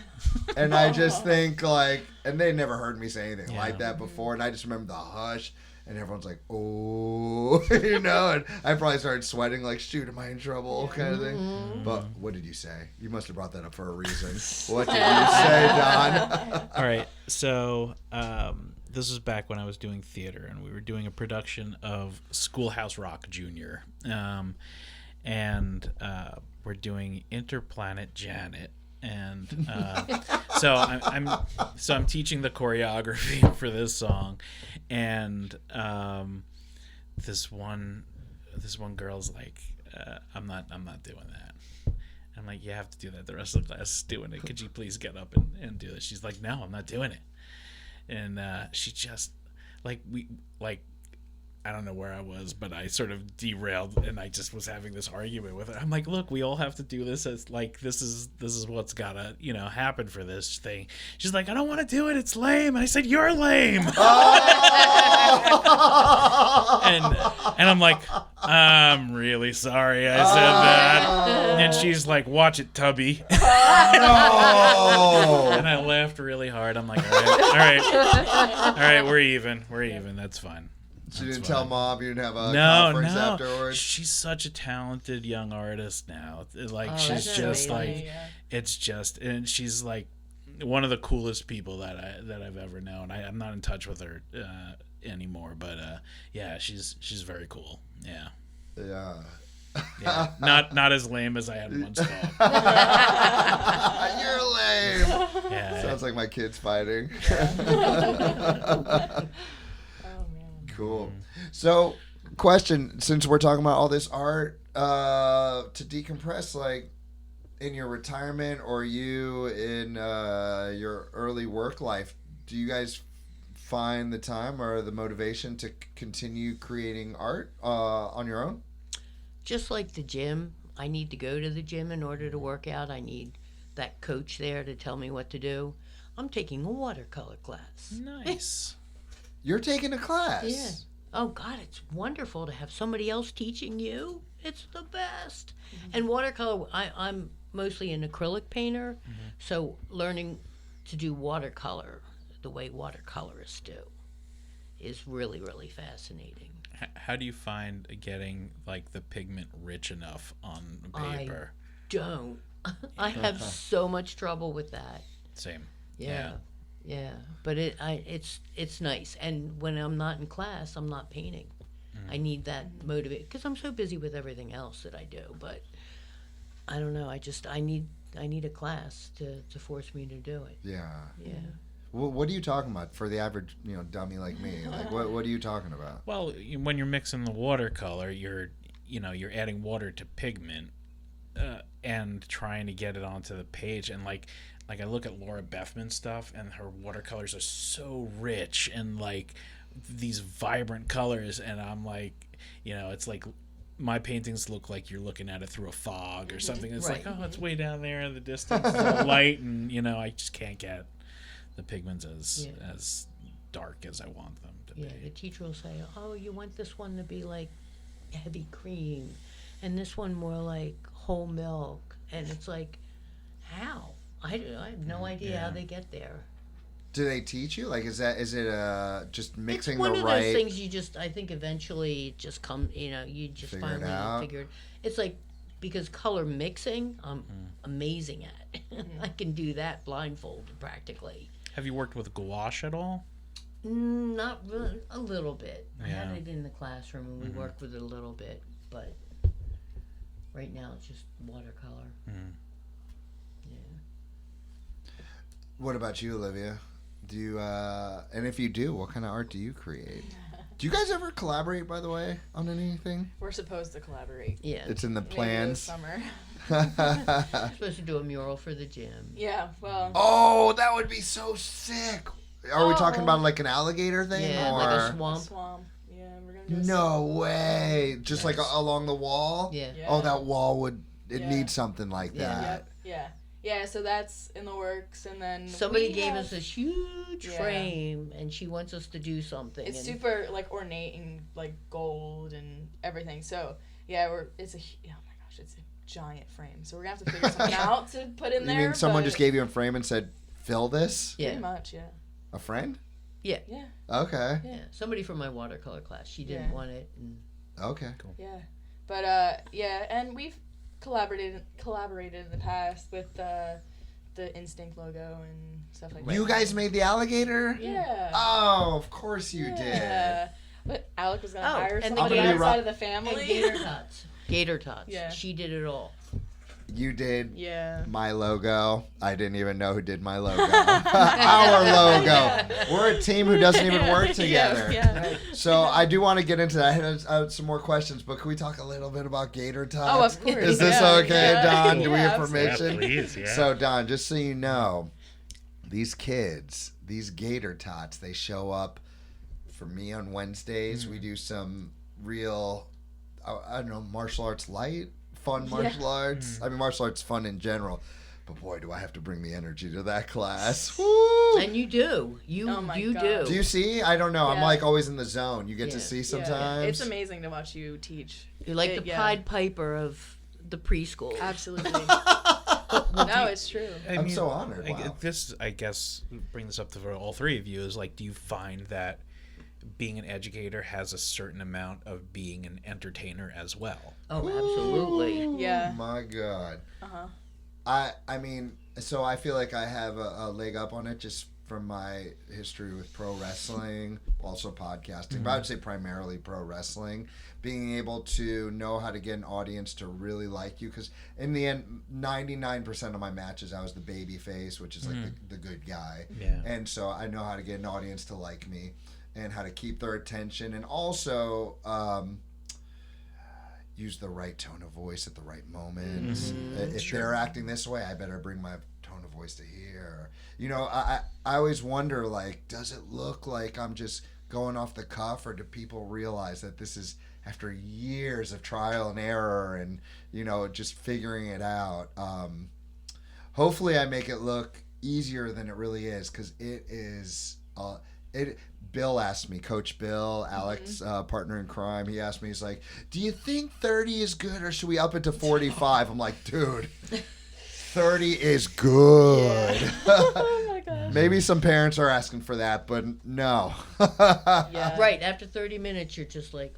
And I just think and they never heard me say anything like that before, and I just remember the hush. And everyone's like, oh, and I probably started sweating like, shoot, am I in trouble kind of thing. But what did you say? You must have brought that up for a reason. What did you say, Don? All right. So this was back when I was doing theater, and we were doing a production of Schoolhouse Rock Jr. And we're doing Interplanet Janet. And so I'm teaching the choreography for this song, and this one girl's like, I'm not doing that. I'm like, you have to do that. The rest of the class is doing it. Could you please get up and do this? She's like, no, I'm not doing it. And she just I don't know where I was, but I sort of derailed, and I just was having this argument with her. I'm like, look, we all have to do this as this is what's gotta happen for this thing. She's like, I don't want to do it. It's lame. And I said, you're lame. and I'm like, I'm really sorry I said that. And she's like, watch it, Tubby. No. And I laughed really hard. I'm like, all right, we're even. That's fine. She didn't tell Mom. You didn't have a conference afterwards. She's such a talented young artist now. She's just it's just, and she's like one of the coolest people that I've ever known. I'm not in touch with her anymore, but she's very cool. Yeah. Yeah. Yeah. Not as lame as I had once thought. You're lame. Yeah. Sounds like my kids fighting. Cool. So, question, since we're talking about all this art, to decompress, like, in your retirement or you in your early work life, do you guys find the time or the motivation to continue creating art on your own? Just like the gym, I need to go to the gym in order to work out. I need that coach there to tell me what to do. I'm taking a watercolor class. Nice. You're taking a class. Yeah. Oh, God, it's wonderful to have somebody else teaching you. It's the best. Mm-hmm. And watercolor, I'm mostly an acrylic painter, so learning to do watercolor the way watercolorists do is really, really fascinating. How do you find getting, the pigment rich enough on paper? I don't. I have so much trouble with that. Same. Yeah, but it's nice. And when I'm not in class, I'm not painting. I need that motivate because I'm so busy with everything else that I do. But I don't know. I need a class to force me to do it. Yeah. Yeah. Well, what are you talking about for the average dummy like me? Like what are you talking about? Well, when you're mixing the watercolor, you're adding water to pigment and trying to get it onto the page, and like I look at Laura Bethman's stuff, and her watercolors are so rich and these vibrant colors, and I'm like, it's like my paintings look like you're looking at it through a fog or something. It's right. it's way down there in the distance, it's all light, and I just can't get the pigments as dark as I want them to be. Yeah, the teacher will say, "Oh, you want this one to be like heavy cream, and this one more like whole milk," and it's like, how? I have no idea how they get there. Do they teach you? Is it just mixing it's one the of right? Those things you just, I think eventually it just come, you just Figure it finally out. figure it. It's like, because color mixing, I'm amazing at. I can do that blindfolded practically. Have you worked with gouache at all? Not really, a little bit. I Yeah. had it in the classroom and we worked with it a little bit, but right now it's just watercolor. Yeah. What about you, Olivia? Do you and if you do, what kind of art do you create? Do you guys ever collaborate, by the way, on anything? We're supposed to collaborate. Yeah. It's in the Maybe this plans. summer. I'm supposed to do a mural for the gym. Yeah, well. Oh, that would be so sick. Are we talking about like an alligator thing? Yeah, or... like a A swamp. swamp. Yeah, we're gonna do a No way. Just like along the wall? Yeah. Yeah. Oh, that wall would... It Yeah. needs something like Yeah. that. Yeah. Yeah, so that's in the works, and then Somebody gave us this huge Yeah. frame, and she wants us to do something. It's and super like ornate and like gold and everything. So yeah, it's a giant frame. So we're gonna have to figure something out to put in You there. mean someone but just gave you a frame and said, "Fill this"? Yeah. pretty much, yeah. A friend? Yeah. Yeah, Okay. Yeah, somebody from my watercolor class. She didn't Yeah. want it. And Okay. yeah. But yeah, and we've collaborated in the past with the Instinct logo and stuff like that. You guys made the alligator? Yeah. Oh, of course you Yeah. But Alec was gonna Oh, hire and the somebody gator- outside of the and family. gator tots. Gator tots. Yeah. She did it all. did. You did Yeah. my logo. I didn't even know who did my logo. Our logo. We're a team who doesn't even work together. Yeah. So I do want to get into that. I had some more questions, but can we talk a little bit about gator tots? Oh, of course. Is this Yeah, okay, yeah. Don? Do we Yeah, have absolutely. permission? Yeah, please, yeah. So, Don, just so you know, these kids, these gator tots, they show up for me on Wednesdays. We do some real, I don't know, martial arts light, fun martial arts. I mean, martial arts fun in general. But boy, do I have to bring the energy to that class. Woo! And you do. You Oh my you God. do. Do you see? I don't know. I'm Yeah. like always in the zone. You get to Yeah. see Yeah. sometimes. It's amazing to watch you teach. You're like the Yeah. Pied Piper of the preschool. Absolutely. No, it's true. I'm so honored. Wow. This, I guess, bring this up to all three of you, is like, do you find that being an educator has a certain amount of being an entertainer as well? Oh, absolutely. Yeah. My God. Uh-huh. I mean, so I feel like I have a leg up on it just from my history with pro wrestling, also podcasting, but I would say primarily pro wrestling. Being able to know how to get an audience to really like you, because in the end, 99% of my matches, I was the baby face, which is like the good guy. Yeah. And so I know how to get an audience to like me and how to keep their attention, and also use the right tone of voice at the right moment. If they're acting this way, I better bring my tone of voice to here. You know, I always wonder, like, does it look like I'm just going off the cuff, or do people realize that this is after years of trial and error and, you know, just figuring it out? Hopefully I make it look easier than it really is, because it is Bill asked me, Coach Bill, Alex, partner in crime, he asked me, he's like, do you think 30 is good, or should we up it to 45? I'm like, dude, 30 is good. Oh my gosh. Maybe some parents are asking for that, but no. Yeah. Right. After 30 minutes, you're just like,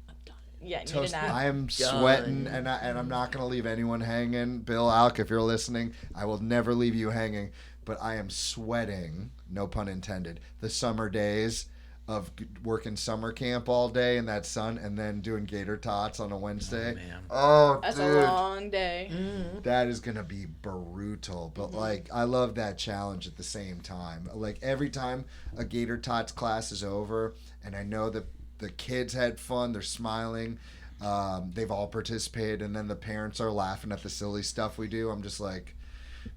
I'm done. Yeah, you need Toast, a nap. I am sweating, and I'm not going to leave anyone hanging. Bill, Alec, if you're listening, I will never leave you hanging, but I am sweating, no pun intended, the summer days of working summer camp all day in that sun and then doing gator tots on a Wednesday. Oh, man. Oh, That's dude. a long day. That is going to be brutal. But, like, I love that challenge at the same time. Like, every time a Gator Tots class is over and I know that the kids had fun, they're smiling, they've all participated, and then the parents are laughing at the silly stuff we do, I'm just like,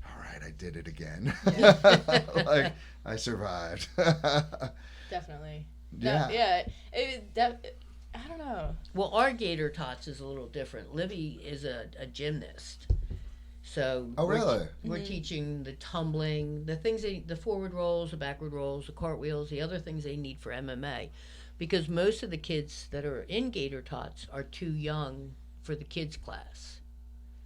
all right, I did it again. Like, I survived. Definitely. Yeah. I don't know. Well, our Gator Tots is a little different. Livy is a gymnast. So Oh, really? We're teaching the tumbling, the things, the forward rolls, the backward rolls, the cartwheels, the other things they need for MMA. Because most of the kids that are in Gator Tots are too young for the kids class.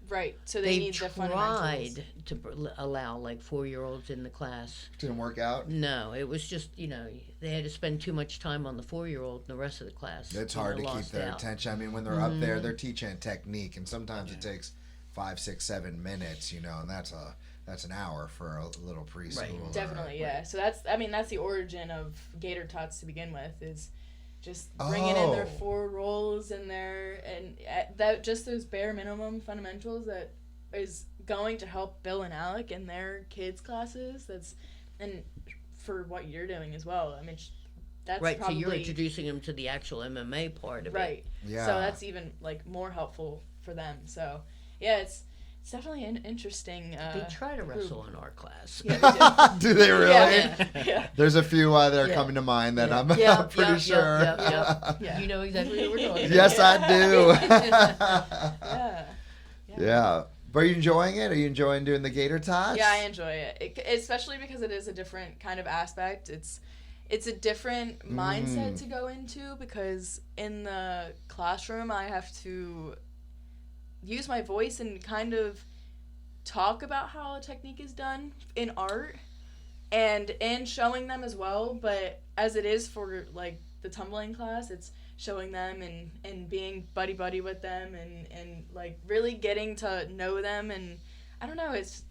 Right. So they They've need the fundamentals. tried to allow like 4-year-olds in the class. Didn't work out? No, it was just, you know, they had to spend too much time on the 4-year-old and the rest of the class. It's you know, hard to keep lost their out. attention. I mean, when they're up there, they're teaching a technique, and sometimes it takes 5, 6, 7 minutes, you know, and that's an hour for a little preschool. Definitely, yeah. So that's the origin of Gator Tots to begin with, is just bringing in their 4 rolls and that just those bare minimum fundamentals that is going to help Bill and Alec in their kids classes. And for what you're doing as well. I mean, that's right. probably, So you're introducing them to the actual MMA part of it. right. Yeah. So that's even like more helpful for them. So yeah, it's definitely an interesting. They try to group. wrestle in our class. Yeah, Do they really? Yeah. Yeah. There's a few that are Yeah. coming to mind that I'm Yeah, pretty yeah, sure. Yeah. You know exactly what we're talking about. Yes, I do. Yeah. Yeah. But are you enjoying it? Are you enjoying doing the gator tots? Yeah, I enjoy it, especially because it is a different kind of aspect. It's a different mindset to go into, because in the classroom I have to use my voice and kind of talk about how a technique is done in art and showing them as well. But as it is for like the tumbling class, it's showing them and being buddy with them and like really getting to know them. And I don't know, it's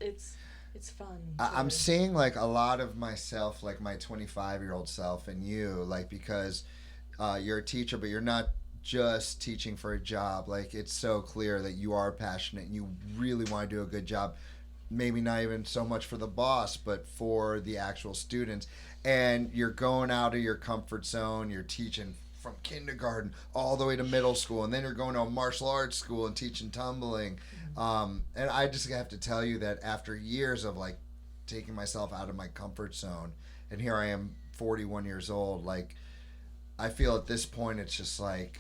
fun. I'm seeing like a lot of myself, like my 25-year-old self and you, like, because you're a teacher, but you're not just teaching for a job. Like, it's so clear that you are passionate and you really want to do a good job. Maybe not even so much for the boss, but for the actual students. And you're going out of your comfort zone. You're teaching from kindergarten all the way to middle school, and then you're going to a martial arts school and teaching tumbling. And I just have to tell you that after years of like taking myself out of my comfort zone, and here I am 41 years old, like I feel at this point it's just like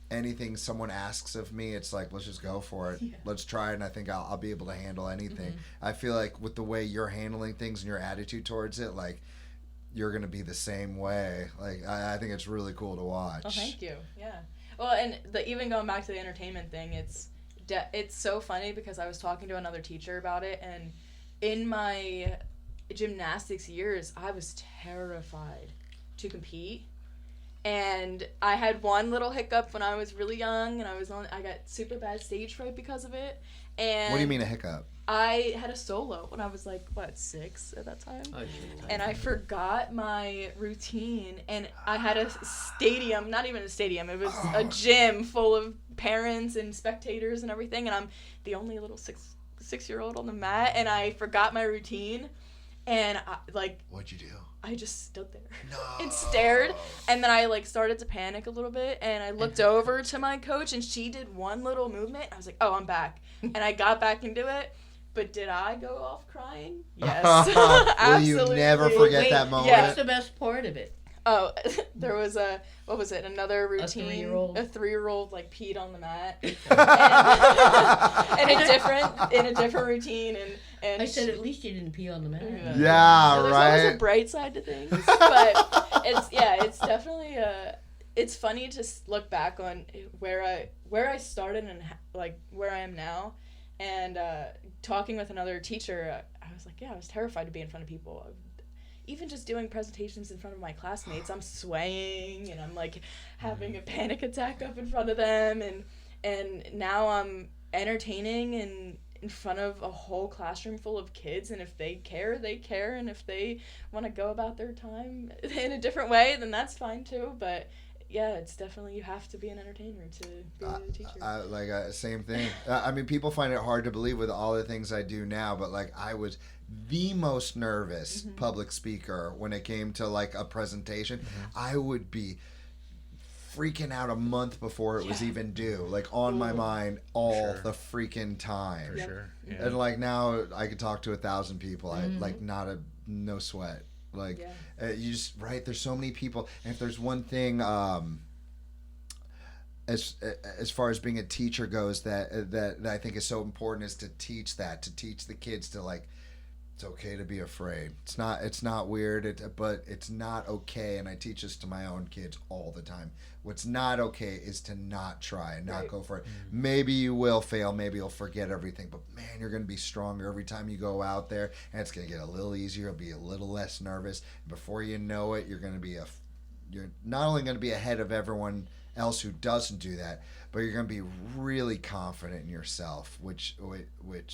anything someone asks of me, it's like, let's just go for it. Yeah. Let's try it, and I think I'll be able to handle anything. I feel like with the way you're handling things and your attitude towards it, like you're going to be the same way. Like, I think it's really cool to watch. Oh, thank you. Yeah. Well, and even going back to the entertainment thing, it's so funny because I was talking to another teacher about it, and in my gymnastics years, I was terrified to compete. And I had one little hiccup when I was really young, and I got super bad stage fright because of it. And what do you mean a hiccup? I had a solo when I was like, 6 at that time? Oh, and I forgot my routine, and I had a stadium, not even a stadium, it was a gym full of parents and spectators and everything, and I'm the only little six-year-old on the mat, and I forgot my routine, and what'd you do? I just stood there no. and stared, and then I started to panic a little bit, and I looked over to my coach, and she did one little movement. I was like, oh, I'm back. And I got back into it, but did I go off crying? Yes. Absolutely. Will you never forget that moment? Yeah. What's the best part of it? Oh, there was another routine. A 3-year-old peed on the mat. and in a different routine, and I said, at least you didn't pee on the mat. Yeah, so there's right. always a bright side to things, but it's definitely it's funny to look back on where I started and where I am now, and talking with another teacher, I was like, I was terrified to be in front of people. Even just doing presentations in front of my classmates, I'm swaying and I'm having a panic attack up in front of them, and now I'm entertaining and in front of a whole classroom full of kids, and if they care, they care, and if they want to go about their time in a different way, then that's fine too. But yeah, it's definitely, you have to be an entertainer to be a teacher. Same thing. I mean, people find it hard to believe with all the things I do now, but I was the most nervous public speaker when it came to a presentation. I would be freaking out a month before it was even due, on my mind all the freaking time. For sure. Yeah. And now I could talk to 1,000 people. I no sweat. You just there's so many people, and if there's one thing as far as being a teacher goes that I think is so important is to teach the kids to it's okay to be afraid. It's not weird, but it's not okay, and I teach this to my own kids all the time. What's not okay is to not try and not go for it. Maybe you will fail, maybe you'll forget everything, but man, you're going to be stronger every time you go out there, and it's going to get a little easier, you'll be a little less nervous. Before you know it, you're not only going to be ahead of everyone else who doesn't do that, but you're going to be really confident in yourself, which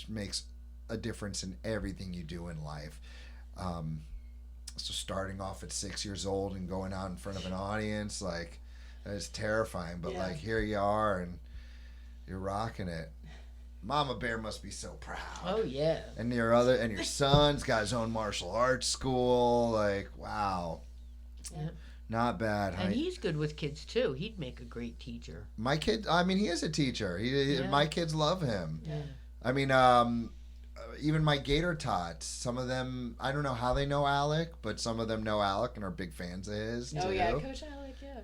makes a difference in everything you do in life. So starting off at 6 years old and going out in front of an audience, that is terrifying, but here you are and you're rocking it. Mama Bear must be so proud. Oh yeah. And your son's got his own martial arts school. Wow. Yep. Not bad. And he's good with kids too. He'd make a great teacher. My kid, he is a teacher. My kids love him. Yeah. I mean, even my gator tots, some of them, I don't know how they know Alec, but some of them know Alec and are big fans of his too. Oh yeah, Coach Alec, yeah.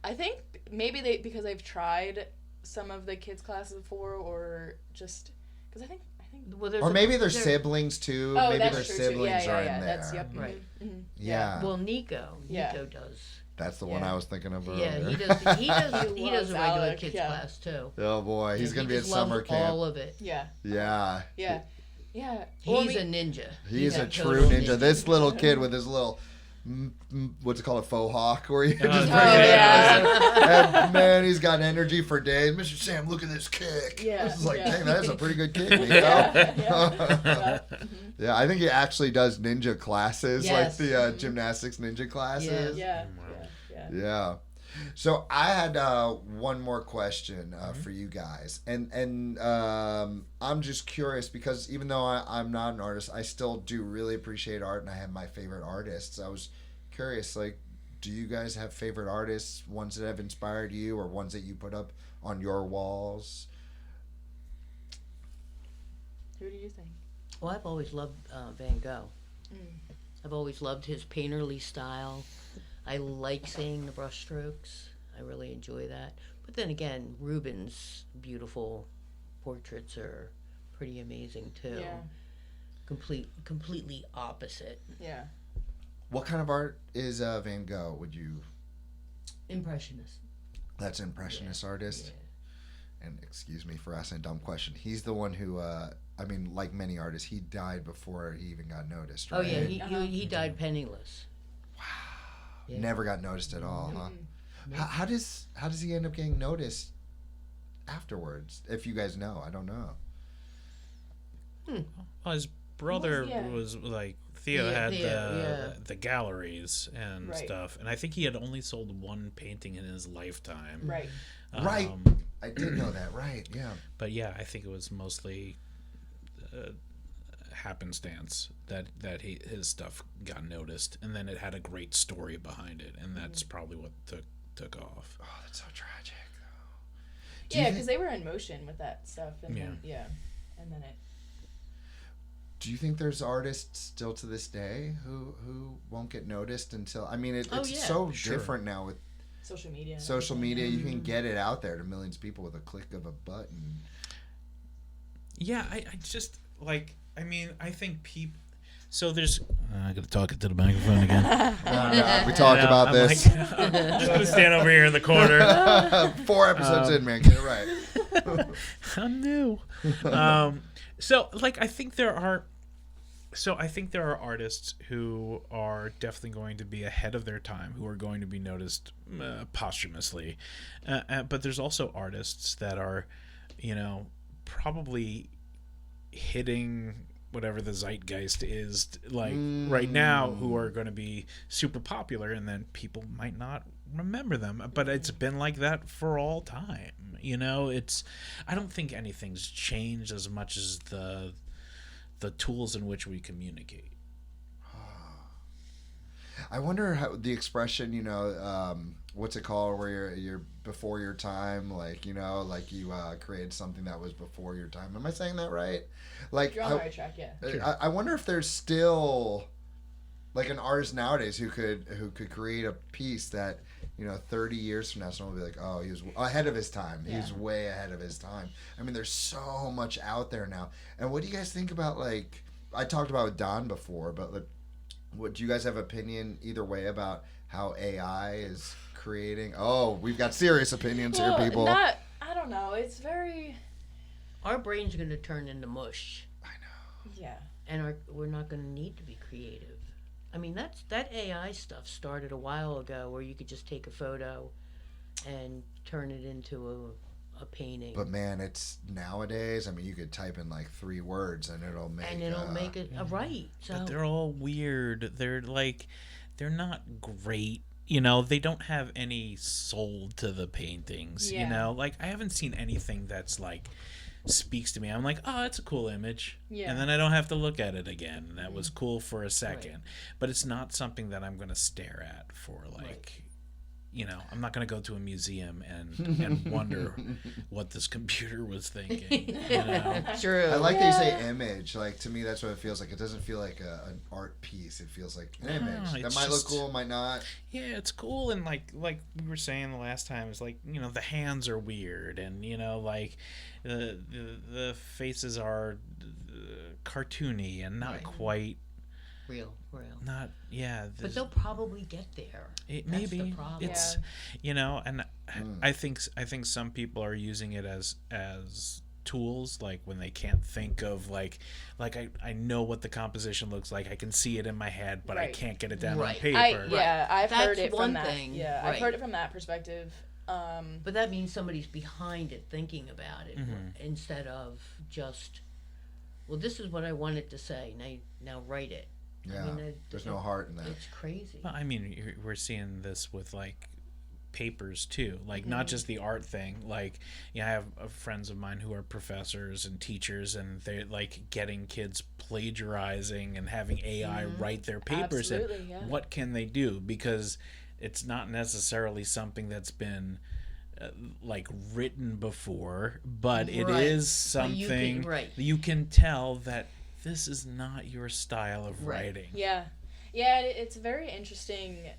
I think maybe because they've tried some of the kids' classes before, or just because I think Well, there's Or maybe their there- siblings too. Oh, maybe that's their true, siblings too. Yeah, are yeah, in yeah. there. That's, yep. Right. Mm-hmm. Yeah. Well, Nico Yeah. does. That's the one Yeah. I was thinking of Yeah, earlier. he does. He does. He loves does a regular Alec, kids yeah. class too. Oh boy, he's Yeah, gonna he be at just loves summer camp. all of it. Yeah. Yeah. Yeah. Yeah. He's a ninja. He's a a true total ninja. This little kid with his little, what's it called, a faux hawk, where you just bring it yeah. and man, he's got energy for days. Mr. Sam, look at this kick. Yeah, This is like, yeah. dang, that is a pretty good kick, Nico. Yeah. Yeah, I think he actually does ninja classes, Yes. like the gymnastics ninja classes. Yeah. Yeah. So I had one more question for you guys, and I'm just curious because even though I'm not an artist, I still do really appreciate art, and I have my favorite artists. I was curious, like, do you guys have favorite artists, ones that have inspired you, or ones that you put up on your walls? Who do you think? Well, I've always loved Van Gogh. I've always loved his painterly style. I like seeing the brushstrokes. I really enjoy that. But then again, Rubens' beautiful portraits are pretty amazing too. Yeah. Completely opposite. Yeah. What kind of art is Van Gogh? Would you? Impressionist. That's impressionist artist. Yeah. And excuse me for asking a dumb question. He's the one who, I mean, like many artists, he died before he even got noticed, right? Oh yeah, he died penniless. Yeah. Never got noticed at all, huh? How does he end up getting noticed afterwards? If you guys know, I don't know. Well, his brother Yeah. was like Theo Yeah, had Theo, the galleries and Right. stuff, and I think he had only sold one painting in his lifetime. Right. Right. I did know that. Right. Yeah. But yeah, I think it was mostly happenstance that his stuff got noticed, and then it had a great story behind it, and that's probably what took off. Oh, that's so tragic, though. Yeah, because they were in motion with that stuff, and Yeah. then and then it. Do you think there's artists still to this day who won't get noticed until? I mean, it's yeah. so Sure. different now with Social media. and social everything, media. yeah. You can get it out there to millions of people with a click of a button. Yeah, I just like. I mean, I think people. So there's. I gotta talk into the microphone again. No, we talked about I'm this. like, I'm just gonna stand over here in the corner. 4 episodes in, man. Get it right. I'm new. So like I think there are artists who are definitely going to be ahead of their time, who are going to be noticed posthumously, but there's also artists that are, probably hitting whatever the zeitgeist is like right now, who are going to be super popular, and then people might not remember them, but it's been like that for all time. I don't think anything's changed as much as the tools in which we communicate. I wonder how the expression, what's it called, where you're before your time, like you created something that was before your time. Am I saying that right? Like, You're on the right track, yeah. I wonder if there's still like an artist nowadays who could create a piece that 30 years from now someone will be like, oh, he was ahead of his time. Yeah. He's way ahead of his time. I mean, there's so much out there now. And what do you guys think about, like, I talked about with Don before, but like, what do you guys have opinion either way about how AI is creating? Oh, we've got serious opinions here, people. I don't know. It's very. Our brains are going to turn into mush. I know. Yeah. And we're not going to need to be creative. I mean, that AI stuff started a while ago, where you could just take a photo and turn it into a painting. But man, it's nowadays. I mean, you could type in like 3 words and it'll make it right. So But they're all weird. They're not great. They don't have any soul to the paintings. Yeah. Like I haven't seen anything that's like speaks to me. I'm like, oh, that's a cool image. Yeah. And then I don't have to look at it again. That was cool for a second. Right. But it's not something that I'm going to stare at for like, I'm not going to go to a museum and wonder what this computer was thinking. True. I like that you say image. Like, to me, that's what it feels like. It doesn't feel like an art piece. It feels like an image. That might look cool, might not. Yeah, it's cool, and like we were saying the last time, it's like, the hands are weird, and like the faces are cartoony and not Right. quite Real. not But they'll probably get there. it That's the maybe problem. it's and I think some people are using it as tools, like when they can't think of like I know what the composition looks like, I can see it in my head, but I Right. can't get it down on Right. paper. I've heard That's it one from that. thing, Yeah, right. I've heard it from that perspective. But that means somebody's behind it thinking about it instead of just, well, this is what I wanted to say. Now write it. Yeah, I mean, there's no heart in that. It's crazy. Well, I mean, we're seeing this with like papers too, like not just the art thing. Like, I have friends of mine who are professors and teachers, and they're like getting kids plagiarizing and having AI write their papers. Absolutely, and yeah. what can they do? Because it's not necessarily something that's been like written before, but it Right. is But something right. you can tell that this is not your style of Right. writing. Yeah, it's a very interesting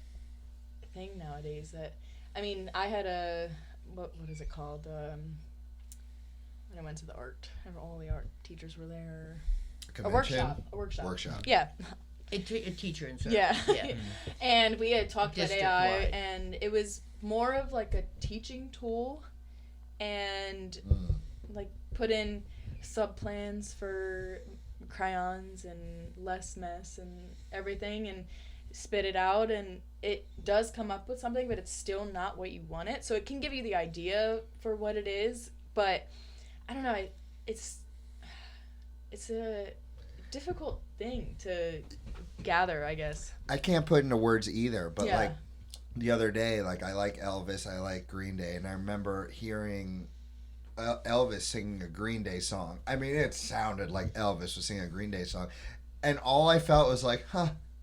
thing nowadays. That I mean, I had a what is it called? When I went to the art, all the art teachers were there. A Convention? workshop. Yeah, A teacher and yeah. Yeah. And we had talked about AI, District-wide. and it was more of like a teaching tool, and like put in sub plans for crayons and less mess and everything, and spit it out, and it does come up with something, but it's still not what you want it. So it can give you the idea for what it is, but I don't know. It's a difficult thing to gather, I guess. I can't put into words either, but Yeah. like the other day, like I like Elvis, I like Green Day, and I remember hearing Elvis singing a Green Day song. I mean, it sounded like Elvis was singing a Green Day song, and all I felt was like,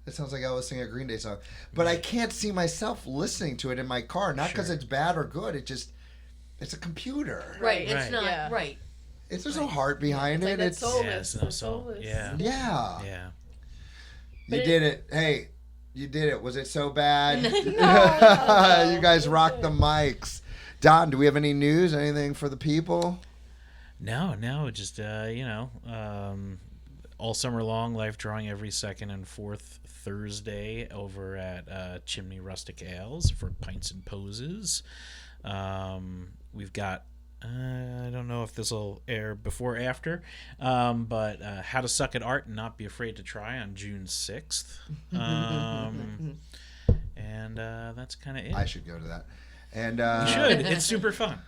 it sounds like Elvis singing a Green Day song. But I can't see myself listening to it in my car, not because it's bad or good. It's a computer. Right. It's Right. not Yeah. right. There's no heart behind It's it. like that It's soulless. Yeah, it's no the soul. soulless. Yeah. yeah. Yeah. You But did it. Hey, you did it. Was it so bad? No. You guys rocked the mics. Don, do we have any news? Anything for the people? No, just all summer long, live drawing every second and fourth Thursday over at Chimney Rustic Ales for pints and poses. We've got I don't know if this will air before or after, but How to Suck at Art and Not Be Afraid to Try on June 6th. And that's kind of it. I should go to that. And You should. It's super fun.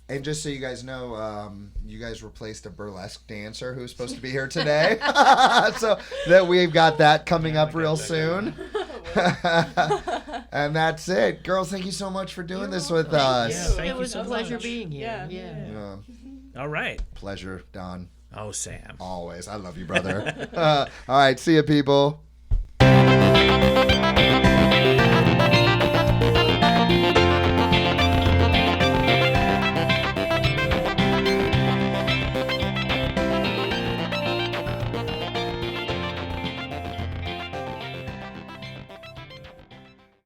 And just so you guys know, you guys replaced a burlesque dancer who was supposed to be here today. So that we've got that coming up real soon. And that's it. Girls, thank you so much for doing this with us. Yeah, thank It you was so a pleasure much. being here. Yeah. Yeah. All right. Pleasure, Don. Oh, Sam. Always. I love you, brother. All right. See you, people.